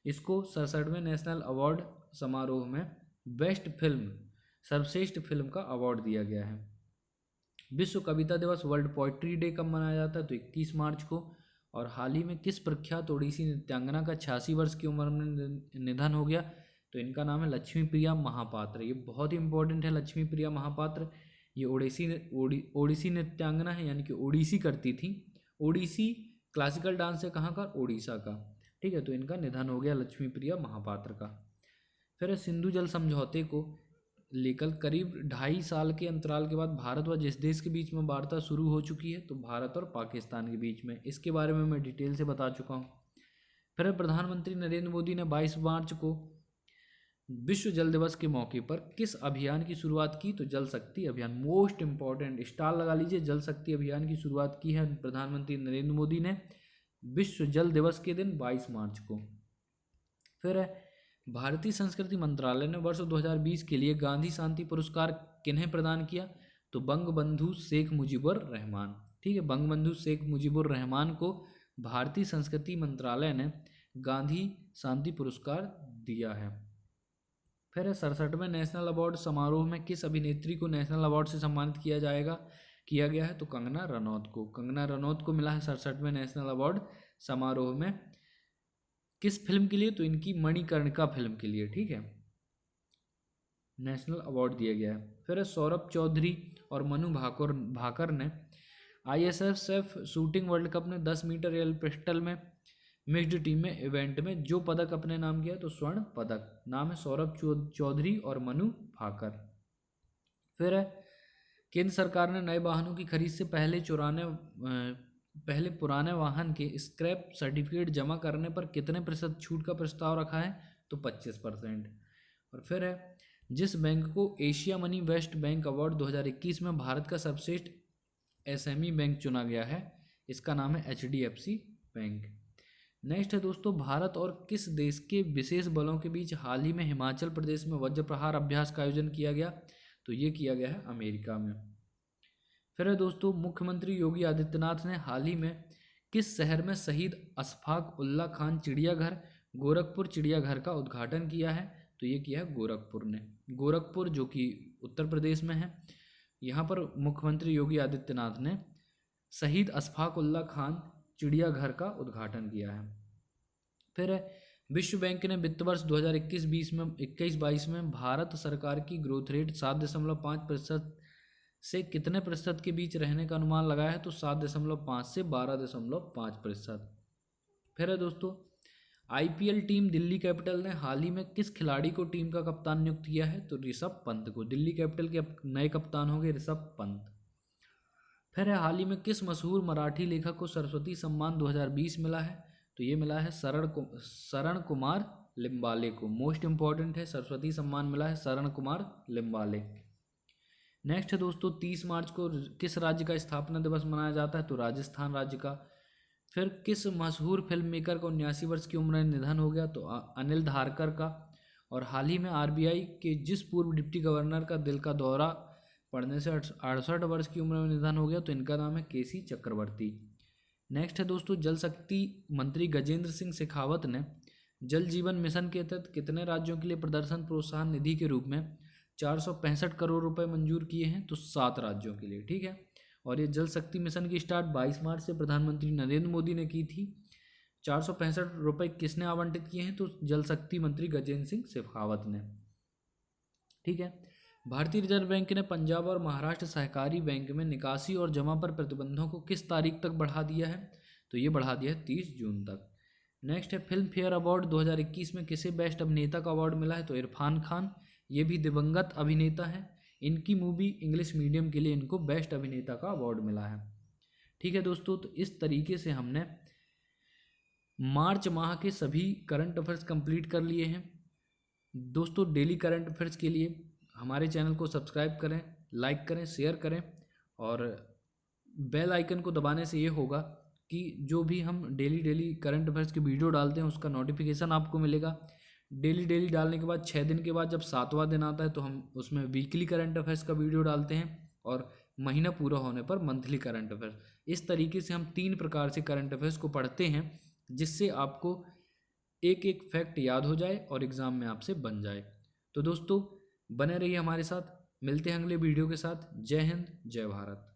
S1: इसको 67वें नेशनल अवार्ड समारोह में बेस्ट फिल्म, सर्वश्रेष्ठ फिल्म का अवार्ड दिया गया है। विश्व कविता दिवस, वर्ल्ड पोइट्री डे कब मनाया जाता है? तो 21 मार्च को। और हाल ही में किस प्रख्यात ओडिसी नृत्यांगना का 86 वर्ष की उम्र में निधन हो गया? तो इनका नाम है लक्ष्मी प्रिया महापात्र। ये बहुत ही इंपॉर्टेंट है, लक्ष्मी प्रिया महापात्र। ये ओडिसी नृत्यांगना है, यानी कि ओडिसी करती थी। ओडिसी क्लासिकल डांस है कहाँ का? ओडिशा का। ठीक है, तो इनका निधन हो गया लक्ष्मी प्रिया महापात्र का। फिर सिंधु जल समझौते को लेकर करीब 2.5 साल के अंतराल के बाद भारत व जिस देश के बीच में वार्ता शुरू हो चुकी है? तो भारत और पाकिस्तान के बीच में। इसके बारे में मैं डिटेल से बता चुका हूँ। फिर प्रधानमंत्री नरेंद्र मोदी ने 22 मार्च को विश्व जल दिवस के मौके पर किस अभियान की शुरुआत की? तो जल शक्ति अभियान। मोस्ट इंपॉर्टेंट, स्टार लगा लीजिए, जल शक्ति अभियान की शुरुआत की है प्रधानमंत्री नरेंद्र मोदी ने विश्व जल दिवस के दिन 22 मार्च को। फिर भारतीय संस्कृति मंत्रालय ने वर्ष 2020 के लिए गांधी शांति पुरस्कार किन्हें प्रदान किया? तो बंगबंधु शेख मुजीबुर रहमान। ठीक है, बंगबंधु शेख मुजीबुर रहमान को भारतीय संस्कृति मंत्रालय ने गांधी शांति पुरस्कार दिया है। फिर 67वें नेशनल अवार्ड समारोह में किस अभिनेत्री को नेशनल अवार्ड से सम्मानित किया गया है? तो कंगना रनौत को मिला है 67वें नेशनल अवार्ड समारोह में। किस फिल्म के लिए? तो इनकी मणिकर्णिका फिल्म के लिए। ठीक है, नेशनल अवार्ड दिया गया है। फिर सौरभ चौधरी और मनु भाकर ने ISSF शूटिंग वर्ल्ड कप में 10 मीटर एयर पिस्टल में मिक्स्ड टीम में इवेंट में जो पदक अपने नाम किया तो स्वर्ण पदक। नाम है सौरभ चौधरी और मनु भाकर। फिर केंद्र सरकार ने नए वाहनों की खरीद से पहले पुराने वाहन के स्क्रैप सर्टिफिकेट जमा करने पर कितने प्रतिशत छूट का प्रस्ताव रखा है? तो 25%। और फिर जिस बैंक को Asia money West Bank award 2021 में भारत का सर्वश्रेष्ठ SME बैंक चुना गया है? इसका नाम है HDFC बैंक। नेक्स्ट है दोस्तों, भारत और किस देश के विशेष बलों के बीच हाल ही में हिमाचल प्रदेश में वज्र प्रहार अभ्यास का आयोजन किया गया? तो ये किया गया है अमेरिका में। फिर है दोस्तों, मुख्यमंत्री योगी आदित्यनाथ ने हाल ही में किस शहर में शहीद अशफाक उल्ला खान चिड़ियाघर गोरखपुर चिड़ियाघर का उद्घाटन किया है? तो ये किया है गोरखपुर ने। गोरखपुर जो कि उत्तर प्रदेश में है, यहाँ पर मुख्यमंत्री योगी आदित्यनाथ ने शहीद अशफाक उल्ला खान चिड़ियाघर का उद्घाटन किया है। फिर विश्व बैंक ने वित्त वर्ष 2021-22 में भारत सरकार की ग्रोथ रेट 7.5% से कितने प्रतिशत के बीच रहने का अनुमान लगाया है? तो 7.5 से 12.5%। फिर है दोस्तों, आईपीएल टीम दिल्ली कैपिटल ने हाल ही में किस खिलाड़ी को टीम का कप्तान नियुक्त किया है? तो ऋषभ पंत को। दिल्ली कैपिटल के अब नए कप्तान होंगे ऋषभ पंत। फिर है, हाल ही में किस मशहूर मराठी लेखक को सरस्वती सम्मान 2020 मिला है? तो ये मिला है शरण कुमार लिम्बाले को। मोस्ट इंपॉर्टेंट है, सरस्वती सम्मान मिला है शरण कुमार लिम्बाले। नेक्स्ट है दोस्तों, 30 मार्च को किस राज्य का स्थापना दिवस मनाया जाता है? तो राजस्थान राज्य का। फिर किस मशहूर फिल्म मेकर का 79 वर्ष की उम्र में निधन हो गया? तो अनिल धारकर का। और हाल ही में आरबीआई के जिस पूर्व डिप्टी गवर्नर का दिल का दौरा पड़ने से 68 वर्ष की उम्र में निधन हो गया? तो इनका नाम है केसी चक्रवर्ती। नेक्स्ट है दोस्तों, जल शक्ति मंत्री गजेंद्र सिंह शेखावत ने जल जीवन मिशन के तहत कितने राज्यों के लिए प्रदर्शन प्रोत्साहन निधि के रूप में 465 करोड़ रुपए मंजूर किए हैं? तो 7 राज्यों के लिए। ठीक है, और ये जल शक्ति मिशन की स्टार्ट 22 मार्च से प्रधानमंत्री नरेंद्र मोदी ने की थी। 465 रुपए किसने आवंटित किए हैं? तो जल शक्ति मंत्री गजेंद्र सिंह शेखावत ने। ठीक है, भारतीय रिजर्व बैंक ने पंजाब और महाराष्ट्र सहकारी बैंक में निकासी और जमा पर प्रतिबंधों को किस तारीख तक बढ़ा दिया है? तो ये बढ़ा दिया है 30 जून तक। नेक्स्ट है, फिल्म फेयर अवार्ड 2021 में किसे बेस्ट अभिनेता का अवार्ड मिला है? तो इरफान खान, ये भी दिवंगत अभिनेता है। इनकी मूवी इंग्लिश मीडियम के लिए इनको बेस्ट अभिनेता का अवार्ड मिला है। ठीक है दोस्तों, तो इस तरीके से हमने मार्च माह के सभी करंट अफेयर्स कंप्लीट कर लिए हैं। दोस्तों, डेली करंट अफेयर्स के लिए हमारे चैनल को सब्सक्राइब करें, लाइक करें, शेयर करें, और बेल आइकन को दबाने से ये होगा कि जो भी हम डेली करंट अफेयर्स की वीडियो डालते हैं उसका नोटिफिकेशन आपको मिलेगा। डेली डालने के बाद 6 दिन के बाद जब 7वां दिन आता है तो हम उसमें वीकली करंट अफेयर्स का वीडियो डालते हैं, और महीना पूरा होने पर मंथली करंट अफेयर्स। इस तरीके से हम 3 प्रकार से करंट अफेयर्स को पढ़ते हैं, जिससे आपको एक एक फैक्ट याद हो जाए और एग्ज़ाम में आपसे बन जाए। तो दोस्तों, बने रहिए हमारे साथ, मिलते हैं अगले वीडियो के साथ। जय हिंद, जय भारत।